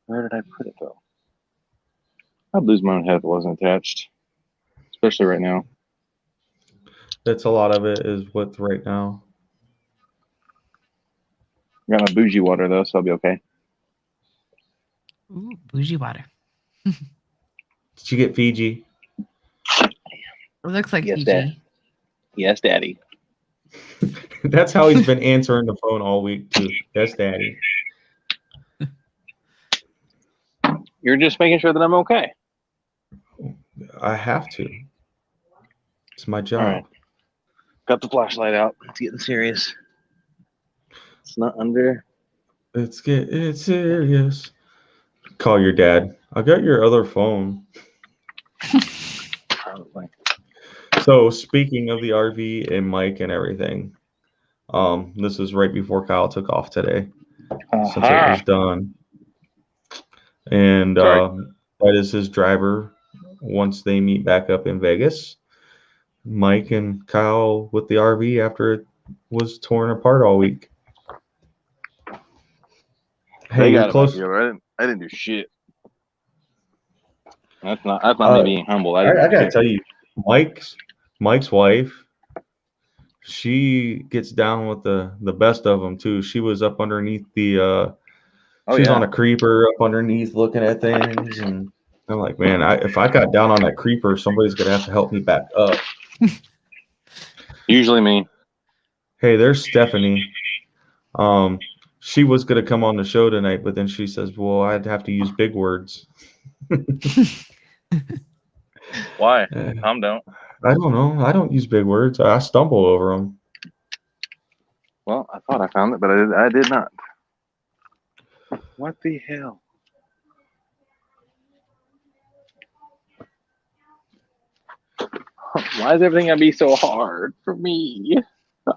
Speaker 7: Where did I put it though? I'd lose my own head if it wasn't attached, especially right now.
Speaker 5: That's a lot of it is what's right now.
Speaker 7: I got my bougie water though, so I'll be okay.
Speaker 6: Ooh, bougie water.
Speaker 5: Did you get Fiji?
Speaker 6: It looks like
Speaker 7: Yes,
Speaker 6: Fiji.
Speaker 7: Dad. Yes, Daddy.
Speaker 5: That's how he's been answering the phone all week too. Yes, Daddy.
Speaker 7: You're just making sure that I'm okay.
Speaker 5: I have to. It's my job.
Speaker 7: All right. Got the flashlight out. It's getting serious. It's not under.
Speaker 5: It's serious. Call your dad. I got your other phone.
Speaker 7: Probably.
Speaker 5: So speaking of the RV and Mike and everything, this is right before Kyle took off today, since it was done. And that is his driver once they meet back up in Vegas. Mike and Kyle with the RV after it was torn apart all week. Hey, you're close.
Speaker 7: I didn't do shit. That's not me being humble.
Speaker 5: I gotta tell you, Mike's wife, she gets down with the best of them too. She was up underneath the she was on a creeper up underneath looking at things, and I'm like, man, if I got down on that creeper, somebody's gonna have to help me back up.
Speaker 7: Usually me.
Speaker 5: Hey, there's Stephanie. She was gonna come on the show tonight, but then she says, well, I'd have to use big words.
Speaker 7: Why? Tom don't.
Speaker 5: I don't know. I don't use big words. I stumble over them.
Speaker 7: Well, I thought I found it, but I did not. What the hell? Why is everything gonna be so hard for me?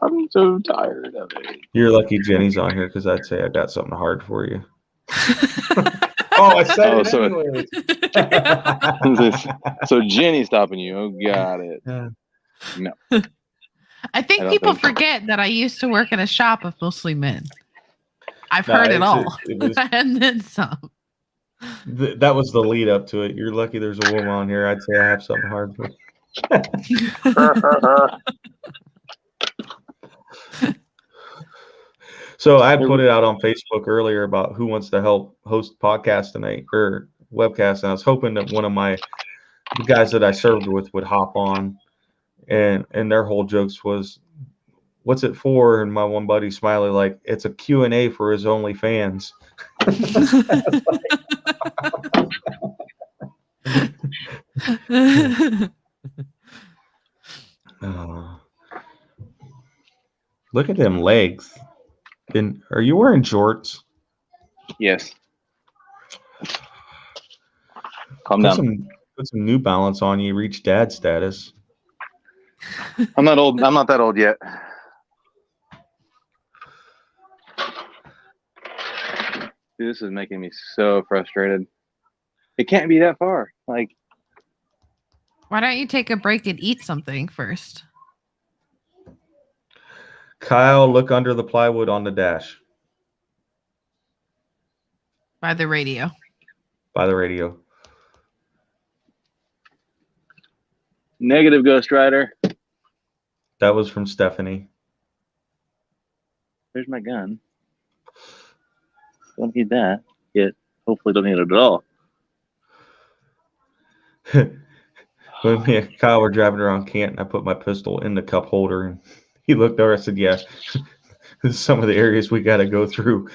Speaker 7: I'm so tired of it.
Speaker 5: You're lucky Jenny's on here because I'd say I got something hard for you. I said it anyways.
Speaker 7: So Jenny's stopping you. Oh, got it. No.
Speaker 6: I think people forget that I used to work in a shop of mostly men. I've heard it all. And then some.
Speaker 5: That was the lead up to it. You're lucky there's a woman on here. I'd say I have something hard for you. So I put it out on Facebook earlier about who wants to help host podcast tonight or webcast, and I was hoping that one of the guys that I served with would hop on, and their whole jokes was what's it for? And my one buddy Smiley like, it's a Q&A for his OnlyFans. Look at them legs. And are you wearing jorts?
Speaker 7: Yes. Calm down.
Speaker 5: Put some New Balance on you. Reach dad status.
Speaker 7: I'm not old. I'm not that old yet. Dude, this is making me so frustrated. It can't be that far. Like,
Speaker 6: Why don't you take a break and eat something first?
Speaker 5: Kyle, look under the plywood on the dash.
Speaker 6: By the radio.
Speaker 5: By the radio.
Speaker 7: negative, Ghost Rider.
Speaker 5: That was from Stephanie.
Speaker 7: There's my gun. Don't need that. Yet, hopefully don't need it at all.
Speaker 5: When me and Kyle were driving around Canton, I put my pistol in the cup holder, and he looked over. I said, "Yeah, this is some of the areas we got to go through."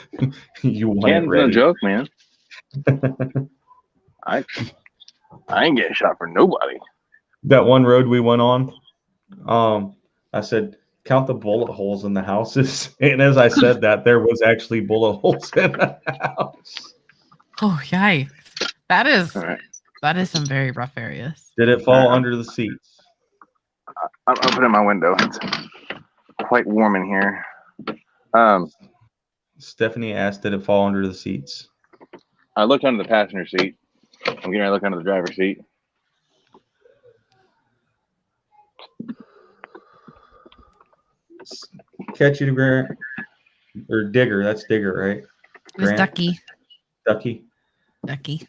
Speaker 5: You want it
Speaker 7: Canton's
Speaker 5: ready?
Speaker 7: no joke, man. I ain't getting shot for nobody.
Speaker 5: That one road we went on, I said, count the bullet holes in the houses. And as I said that, there was actually bullet holes in the house.
Speaker 6: Oh, yikes. That is
Speaker 7: All right.
Speaker 6: that is some very rough areas.
Speaker 5: Did it fall under the seats?
Speaker 7: I'm opening my window. It's quite warm in here.
Speaker 5: Stephanie asked, did it fall under the seats?
Speaker 7: I looked under the passenger seat. I'm getting ready to look under the driver's seat.
Speaker 5: Catchy to Grant. Or Digger. That's Digger, right?
Speaker 6: It was Ducky.
Speaker 5: Ducky.
Speaker 6: Ducky.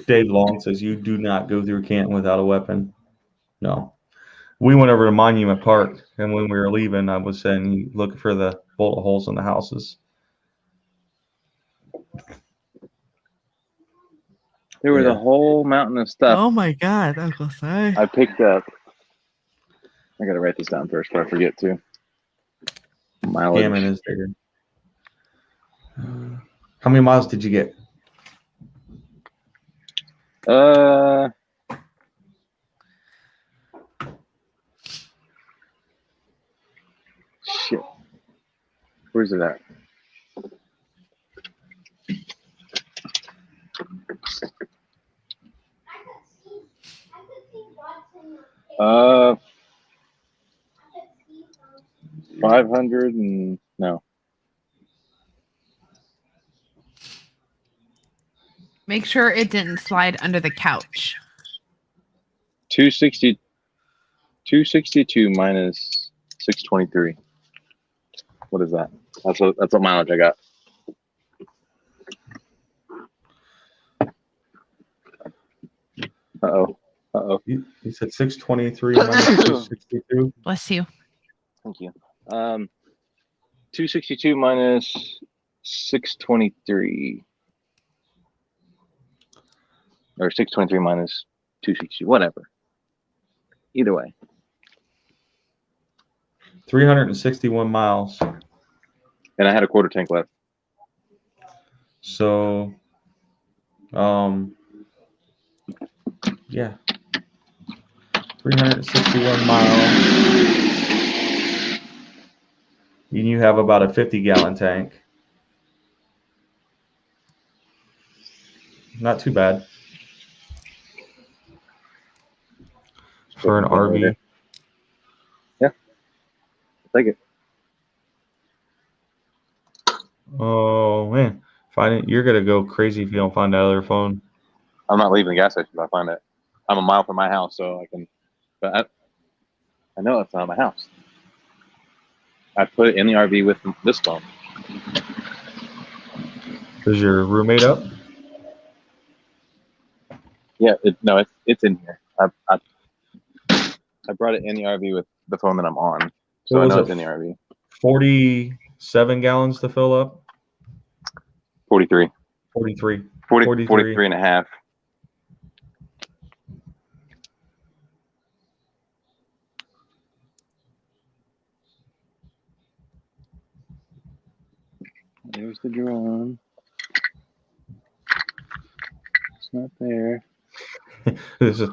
Speaker 5: Dave Long says, you do not go through Canton without a weapon. No. We went over to Monument Park, and when we were leaving, I was saying, look for the bullet holes in the houses.
Speaker 7: There was a whole mountain of stuff
Speaker 6: Oh my God, Uncle Si.
Speaker 7: I picked up. I gotta write this down first before I forget to. Mileage.
Speaker 5: Gammon is Digger. How many miles did you get?
Speaker 7: Shit. Where's it at? Uh, 500 and no.
Speaker 6: Make sure it didn't slide under the couch.
Speaker 7: 262 minus 623. What is that? That's what mileage I got. Uh-oh.
Speaker 5: You said 623 minus 262?
Speaker 6: Bless you.
Speaker 7: Thank you. 262 minus 623. Or 623 minus 262, whatever. Either way.
Speaker 5: 361 miles.
Speaker 7: And I had a quarter tank left.
Speaker 5: So, yeah. 361 miles. And you have about a 50-gallon tank. Not too bad. For an RV.
Speaker 7: Yeah. Take it.
Speaker 5: Oh, man. Find it. You're going to go crazy if you don't find that other phone.
Speaker 7: I'm not leaving the gas station if I find it. I'm a mile from my house, so I can. But I know it's not my house. I put it in the RV with this phone.
Speaker 5: Is your roommate up?
Speaker 7: Yeah, it's in here. I brought it in the RV with the phone that I'm on, so I know it's in the RV.
Speaker 5: 47 gallons to fill up?
Speaker 7: 43.
Speaker 5: 43.
Speaker 7: 43 and a half. There's the drone. It's not there.
Speaker 5: This is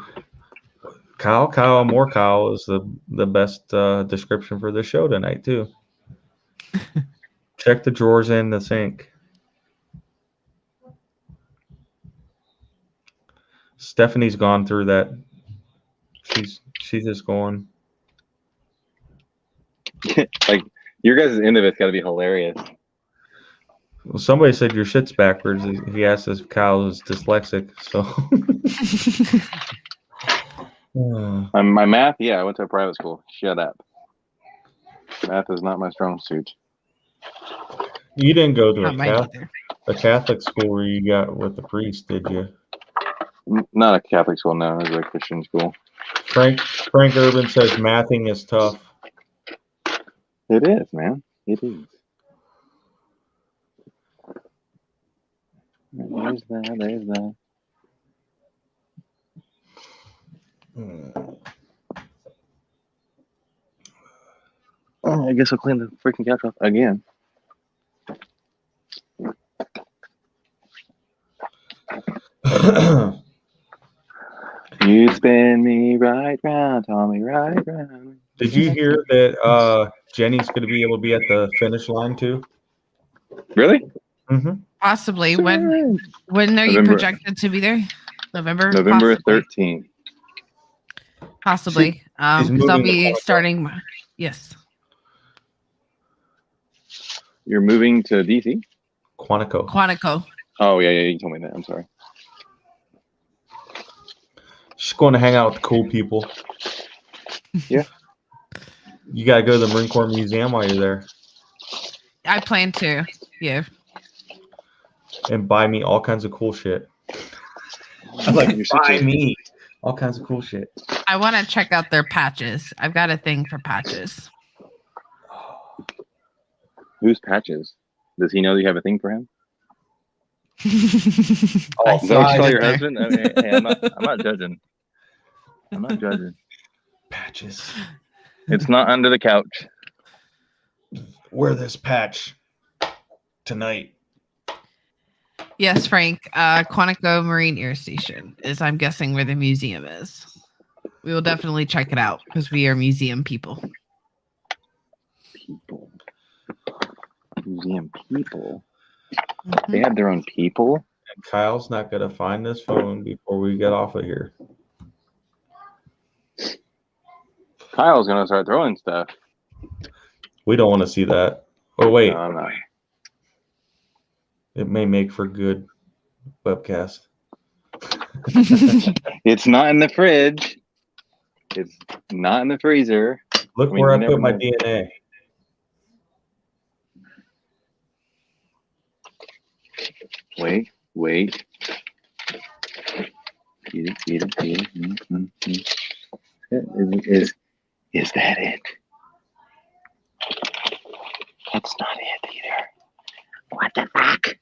Speaker 5: Kyle, more Kyle is the best description for the show tonight too. Check the drawers in the sink. Stephanie's gone through that. She's just going.
Speaker 7: Like your guys' end of it's got to be hilarious.
Speaker 5: Well, somebody said your shit's backwards. He asked if Kyle is dyslexic. So.
Speaker 7: My math, yeah, I went to a private school. Shut up. Math is not my strong suit.
Speaker 5: You didn't go to
Speaker 6: Not mine either.
Speaker 5: a Catholic school where you got with the priest, did you?
Speaker 7: Not a Catholic school, no. It was a Christian school.
Speaker 5: Frank Urban says mathing is tough.
Speaker 7: It is, man. It is. There's that. There's that. Oh, I guess I'll clean the freaking couch off again. You spin me right round, Tommy, right round.
Speaker 5: Did you hear that Jenny's going to be able to be at the finish line too?
Speaker 7: Really?
Speaker 5: Mm-hmm.
Speaker 6: Possibly. When are you
Speaker 7: November.
Speaker 6: projected to be there? November?
Speaker 7: November
Speaker 6: Possibly.
Speaker 7: 13th.
Speaker 6: Possibly. Because I'll be starting. Yes.
Speaker 7: You're moving to DC?
Speaker 5: Quantico.
Speaker 7: Oh, yeah, you told me that. I'm sorry.
Speaker 5: She's going to hang out with the cool people.
Speaker 7: Yeah.
Speaker 5: You got to go to the Marine Corps Museum while you're there.
Speaker 6: I plan to. Yeah.
Speaker 5: And buy me all kinds of cool shit.
Speaker 7: I like your
Speaker 5: Buy me all kinds of cool shit.
Speaker 6: I want to check out their patches. I've got a thing for patches.
Speaker 7: Who's Patches? Does he know that you have a thing for him?
Speaker 6: I
Speaker 7: Is that
Speaker 6: see
Speaker 7: what you
Speaker 6: what
Speaker 7: call
Speaker 6: you
Speaker 7: your
Speaker 6: did there.
Speaker 7: husband? I mean, hey, I'm not judging. I'm not judging.
Speaker 5: Patches.
Speaker 7: It's not under the couch.
Speaker 5: Wear this patch tonight.
Speaker 6: Yes, Frank. Quantico Marine Air Station is, I'm guessing, where the museum is. We will definitely check it out because we are museum people.
Speaker 7: People. Museum people.
Speaker 6: Mhm.
Speaker 7: They have their own people.
Speaker 5: And Kyle's not going to find this phone before we get off of here.
Speaker 7: Kyle's gonna start throwing stuff.
Speaker 5: We don't want to see that. Oh, wait.
Speaker 7: No, no.
Speaker 5: It may make for good webcast.
Speaker 7: It's not in the fridge. It's not in the freezer.
Speaker 5: Look
Speaker 7: I mean,
Speaker 5: where
Speaker 7: you
Speaker 5: I put
Speaker 7: never
Speaker 5: my
Speaker 7: know.
Speaker 5: DNA.
Speaker 7: Wait. Eat it. Is that it? That's not it either. What the fuck?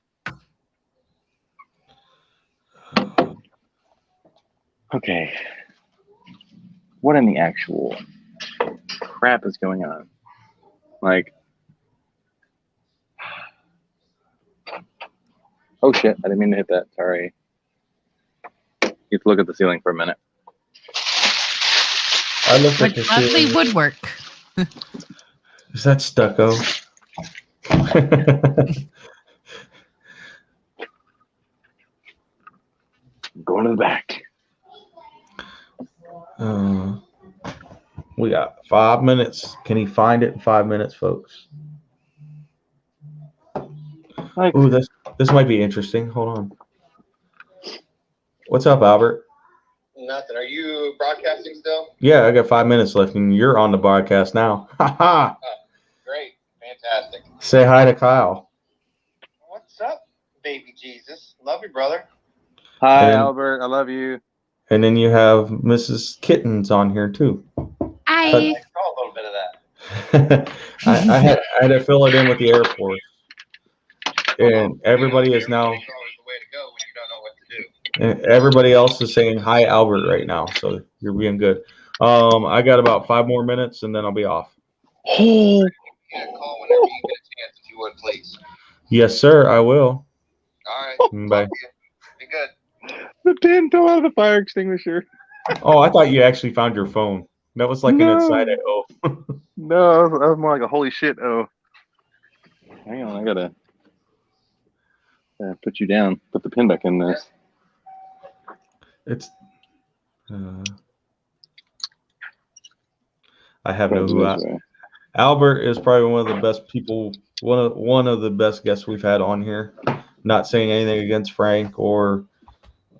Speaker 7: Okay. What in the actual crap is going on? Like, oh shit, I didn't mean to hit that. Sorry. You have to look at the ceiling for a minute.
Speaker 5: I looked at
Speaker 6: Like
Speaker 5: the
Speaker 6: lovely
Speaker 5: ceiling.
Speaker 6: woodwork.
Speaker 5: Is that stucco?
Speaker 7: Going to the back.
Speaker 5: We got 5 minutes. Can he find it in 5 minutes, folks?
Speaker 7: Like,
Speaker 5: Ooh, this might be interesting. Hold on. What's up, Albert?
Speaker 9: Nothing. Are you broadcasting still?
Speaker 5: Yeah, I got 5 minutes left, and you're on the broadcast now. Ha ha!
Speaker 9: Great. Fantastic.
Speaker 5: Say hi to Kyle.
Speaker 9: What's up, baby Jesus? Love you, brother.
Speaker 7: hi,
Speaker 5: And-
Speaker 7: Albert. I love you.
Speaker 5: And then you have Mrs. Kittens on here too.
Speaker 6: Hi.
Speaker 9: I saw a little bit of that.
Speaker 5: I had to fill it in with the Air Force, and everybody is now.
Speaker 9: Always the way to go when you don't know what to do.
Speaker 5: And everybody else is saying hi, Albert, right now. So you're being good. I got about 5 more minutes, and then I'll be off.
Speaker 7: Oh,
Speaker 9: Yeah, call whenever you get a chance, if you would, please.
Speaker 5: Yes, sir. I will.
Speaker 9: All right.
Speaker 5: Bye.
Speaker 9: Love you. Be good.
Speaker 7: The pin fell out of the fire extinguisher.
Speaker 5: Oh, I thought you actually found your phone. That was like an inside oh.
Speaker 7: No, that was more like a holy shit. Oh, hang on, I gotta put you down. Put the pin back in this.
Speaker 5: It's. I have no who. Albert is probably one of the best people. One of the best guests we've had on here. Not saying anything against Frank or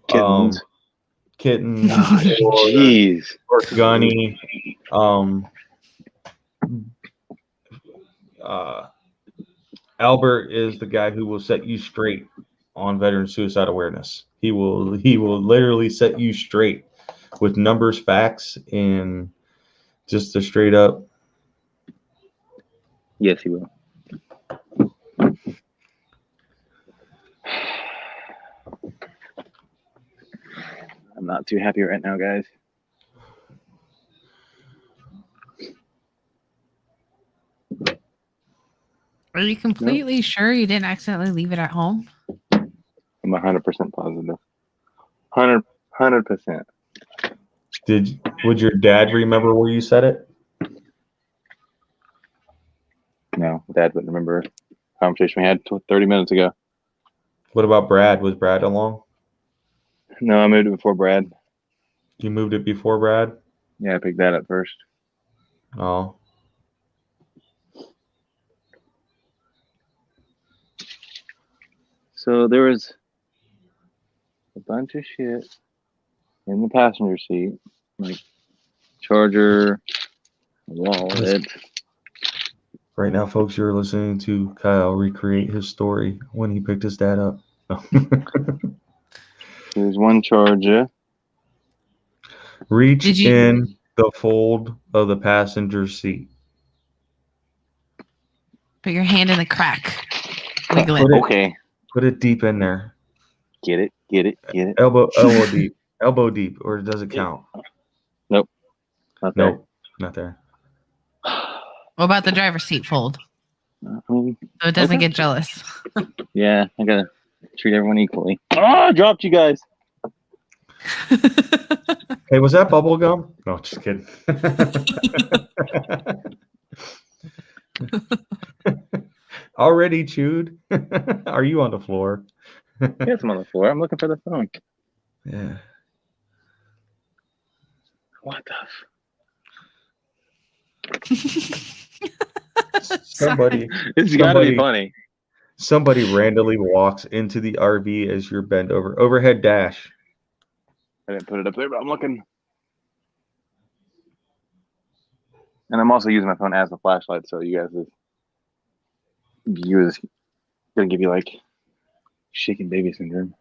Speaker 7: Kittens.
Speaker 5: Kittens
Speaker 7: Jeez.
Speaker 5: or Gunny. Albert is the guy who will set you straight on veteran suicide awareness. He will literally set you straight with numbers, facts, and just a straight up.
Speaker 7: Yes, he will. I'm not too happy right now, guys.
Speaker 6: Are you completely sure you didn't accidentally leave it at home?
Speaker 7: I'm 100% positive. 100%.
Speaker 5: Would your dad remember where you said it?
Speaker 7: No, Dad wouldn't remember a conversation we had 30 minutes ago.
Speaker 5: What about Brad? Was Brad along?
Speaker 7: No, I moved it before Brad.
Speaker 5: You moved it before Brad?
Speaker 7: Yeah, I picked that up first.
Speaker 5: Oh.
Speaker 7: So there was a bunch of shit in the passenger seat, like charger, wallet.
Speaker 5: Right now, folks, you're listening to Kyle recreate his story when he picked his dad up.
Speaker 7: There's one charger.
Speaker 5: Reach in the fold of the passenger seat.
Speaker 6: Put your hand in the crack. Wiggle it.
Speaker 7: Okay.
Speaker 5: Put it deep in there.
Speaker 7: Get it.
Speaker 5: Elbow deep. Elbow deep, or does it count?
Speaker 7: Nope. Not there.
Speaker 5: Nope. Not there.
Speaker 6: What about the driver's seat fold? So it doesn't get jealous.
Speaker 7: Yeah, I gotta treat everyone equally. Oh, I dropped you guys.
Speaker 5: Hey, was that bubble gum? No, just kidding. Already chewed? Are you on the floor?
Speaker 7: Yes, I'm on the floor. I'm looking for the phone.
Speaker 5: Yeah.
Speaker 7: What the?
Speaker 5: Somebody.
Speaker 7: It's gotta be funny.
Speaker 5: Somebody randomly walks into the RV as you're bent over. Overhead dash.
Speaker 7: I didn't put it up there, but I'm looking. And I'm also using my phone as a flashlight, so you guys' view is gonna give you like shaking baby syndrome.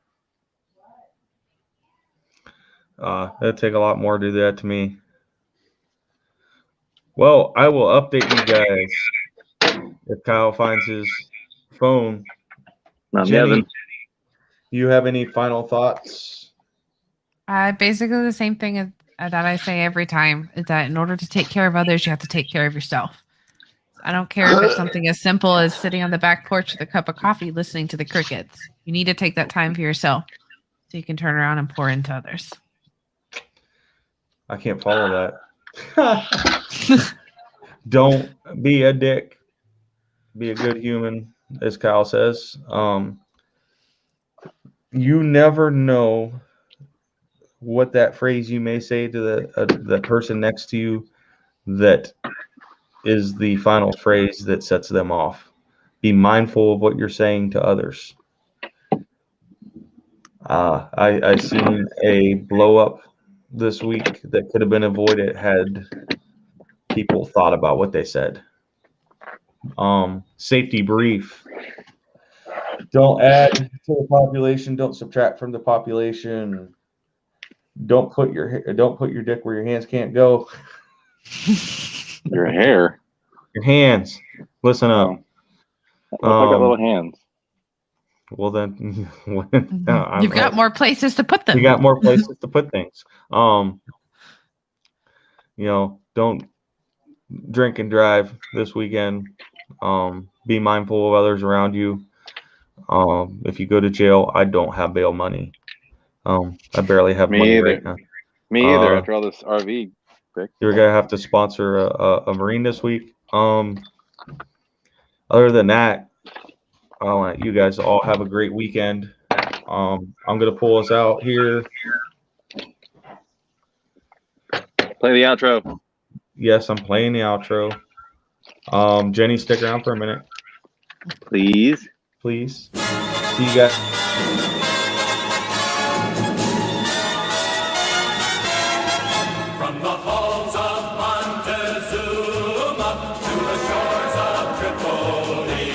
Speaker 5: That'd take a lot more to do that to me. Well, I will update you guys if Kyle finds his phone. Jenny, you have any final thoughts?
Speaker 6: Basically the same thing that I say every time is that in order to take care of others, you have to take care of yourself. I don't care if it's something as simple as sitting on the back porch with a cup of coffee listening to the crickets. You need to take that time for yourself so you can turn around and pour into others.
Speaker 5: I can't follow that. Don't be a dick. Be a good human, as Kyle says. You never know what that phrase you may say to the person next to you that is the final phrase that sets them off. Be mindful of what you're saying to others. I seen a blow up this week that could have been avoided had people thought about what they said. Safety brief. Don't add to the population. Don't subtract from the population. Don't put your dick where your hands can't go.
Speaker 7: Your hair.
Speaker 5: Your hands. Listen up.
Speaker 7: I got little hands.
Speaker 5: Well then,
Speaker 6: you've got more places to put them.
Speaker 5: You got more places to put things. Don't drink and drive this weekend. Be mindful of others around you. If you go to jail, I don't have bail money. I barely have
Speaker 7: Me
Speaker 5: money
Speaker 7: either.
Speaker 5: right now.
Speaker 7: Me either. After all this RV, Vic.
Speaker 5: You're gonna have to sponsor a Marine this week. Other than that, I'll let you guys all have a great weekend. I'm gonna pull us out here.
Speaker 7: Play the outro.
Speaker 5: Yes, I'm playing the outro. Jenny, stick around for a minute,
Speaker 7: Please.
Speaker 5: please. See you guys.
Speaker 4: From the halls of Montezuma to the shores of Tripoli,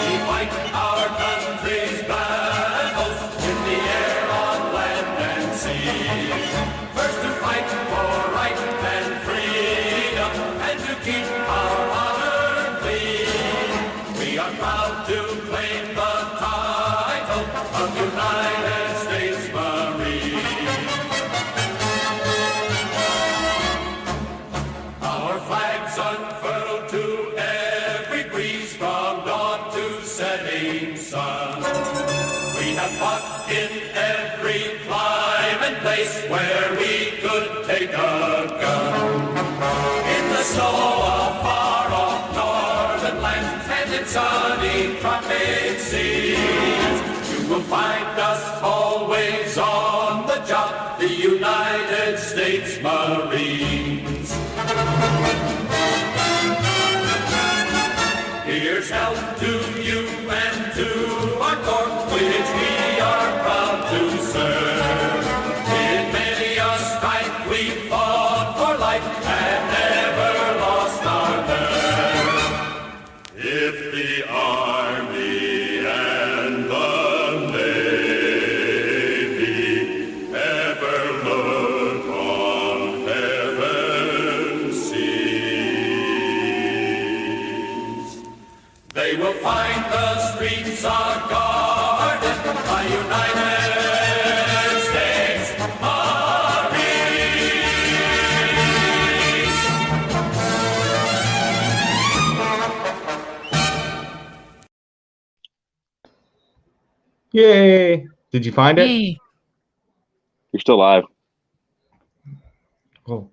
Speaker 4: we fight our country's battles in the air, on land, and sea. First to fight for right and freedom, and to keep our honor clean. We are proud to claim the title of United States Marine. Our flags unfurled to every breeze, from dawn to setting sun. We have fought in every clime and place where we could take a gun. In the snow of far-off northern lands and in sunny tropic seas, you will find us always on the job, the United States Marines. Here's health to you and to our corps, which we are proud to serve. In many a strife we fought for life and never lost our nerve. If the Army and the Navy ever look on heaven's seas, they will find the streets are guarded by United States Marines.
Speaker 5: Yay! Did you find it?
Speaker 6: Yay.
Speaker 7: You're still live.
Speaker 5: Oh.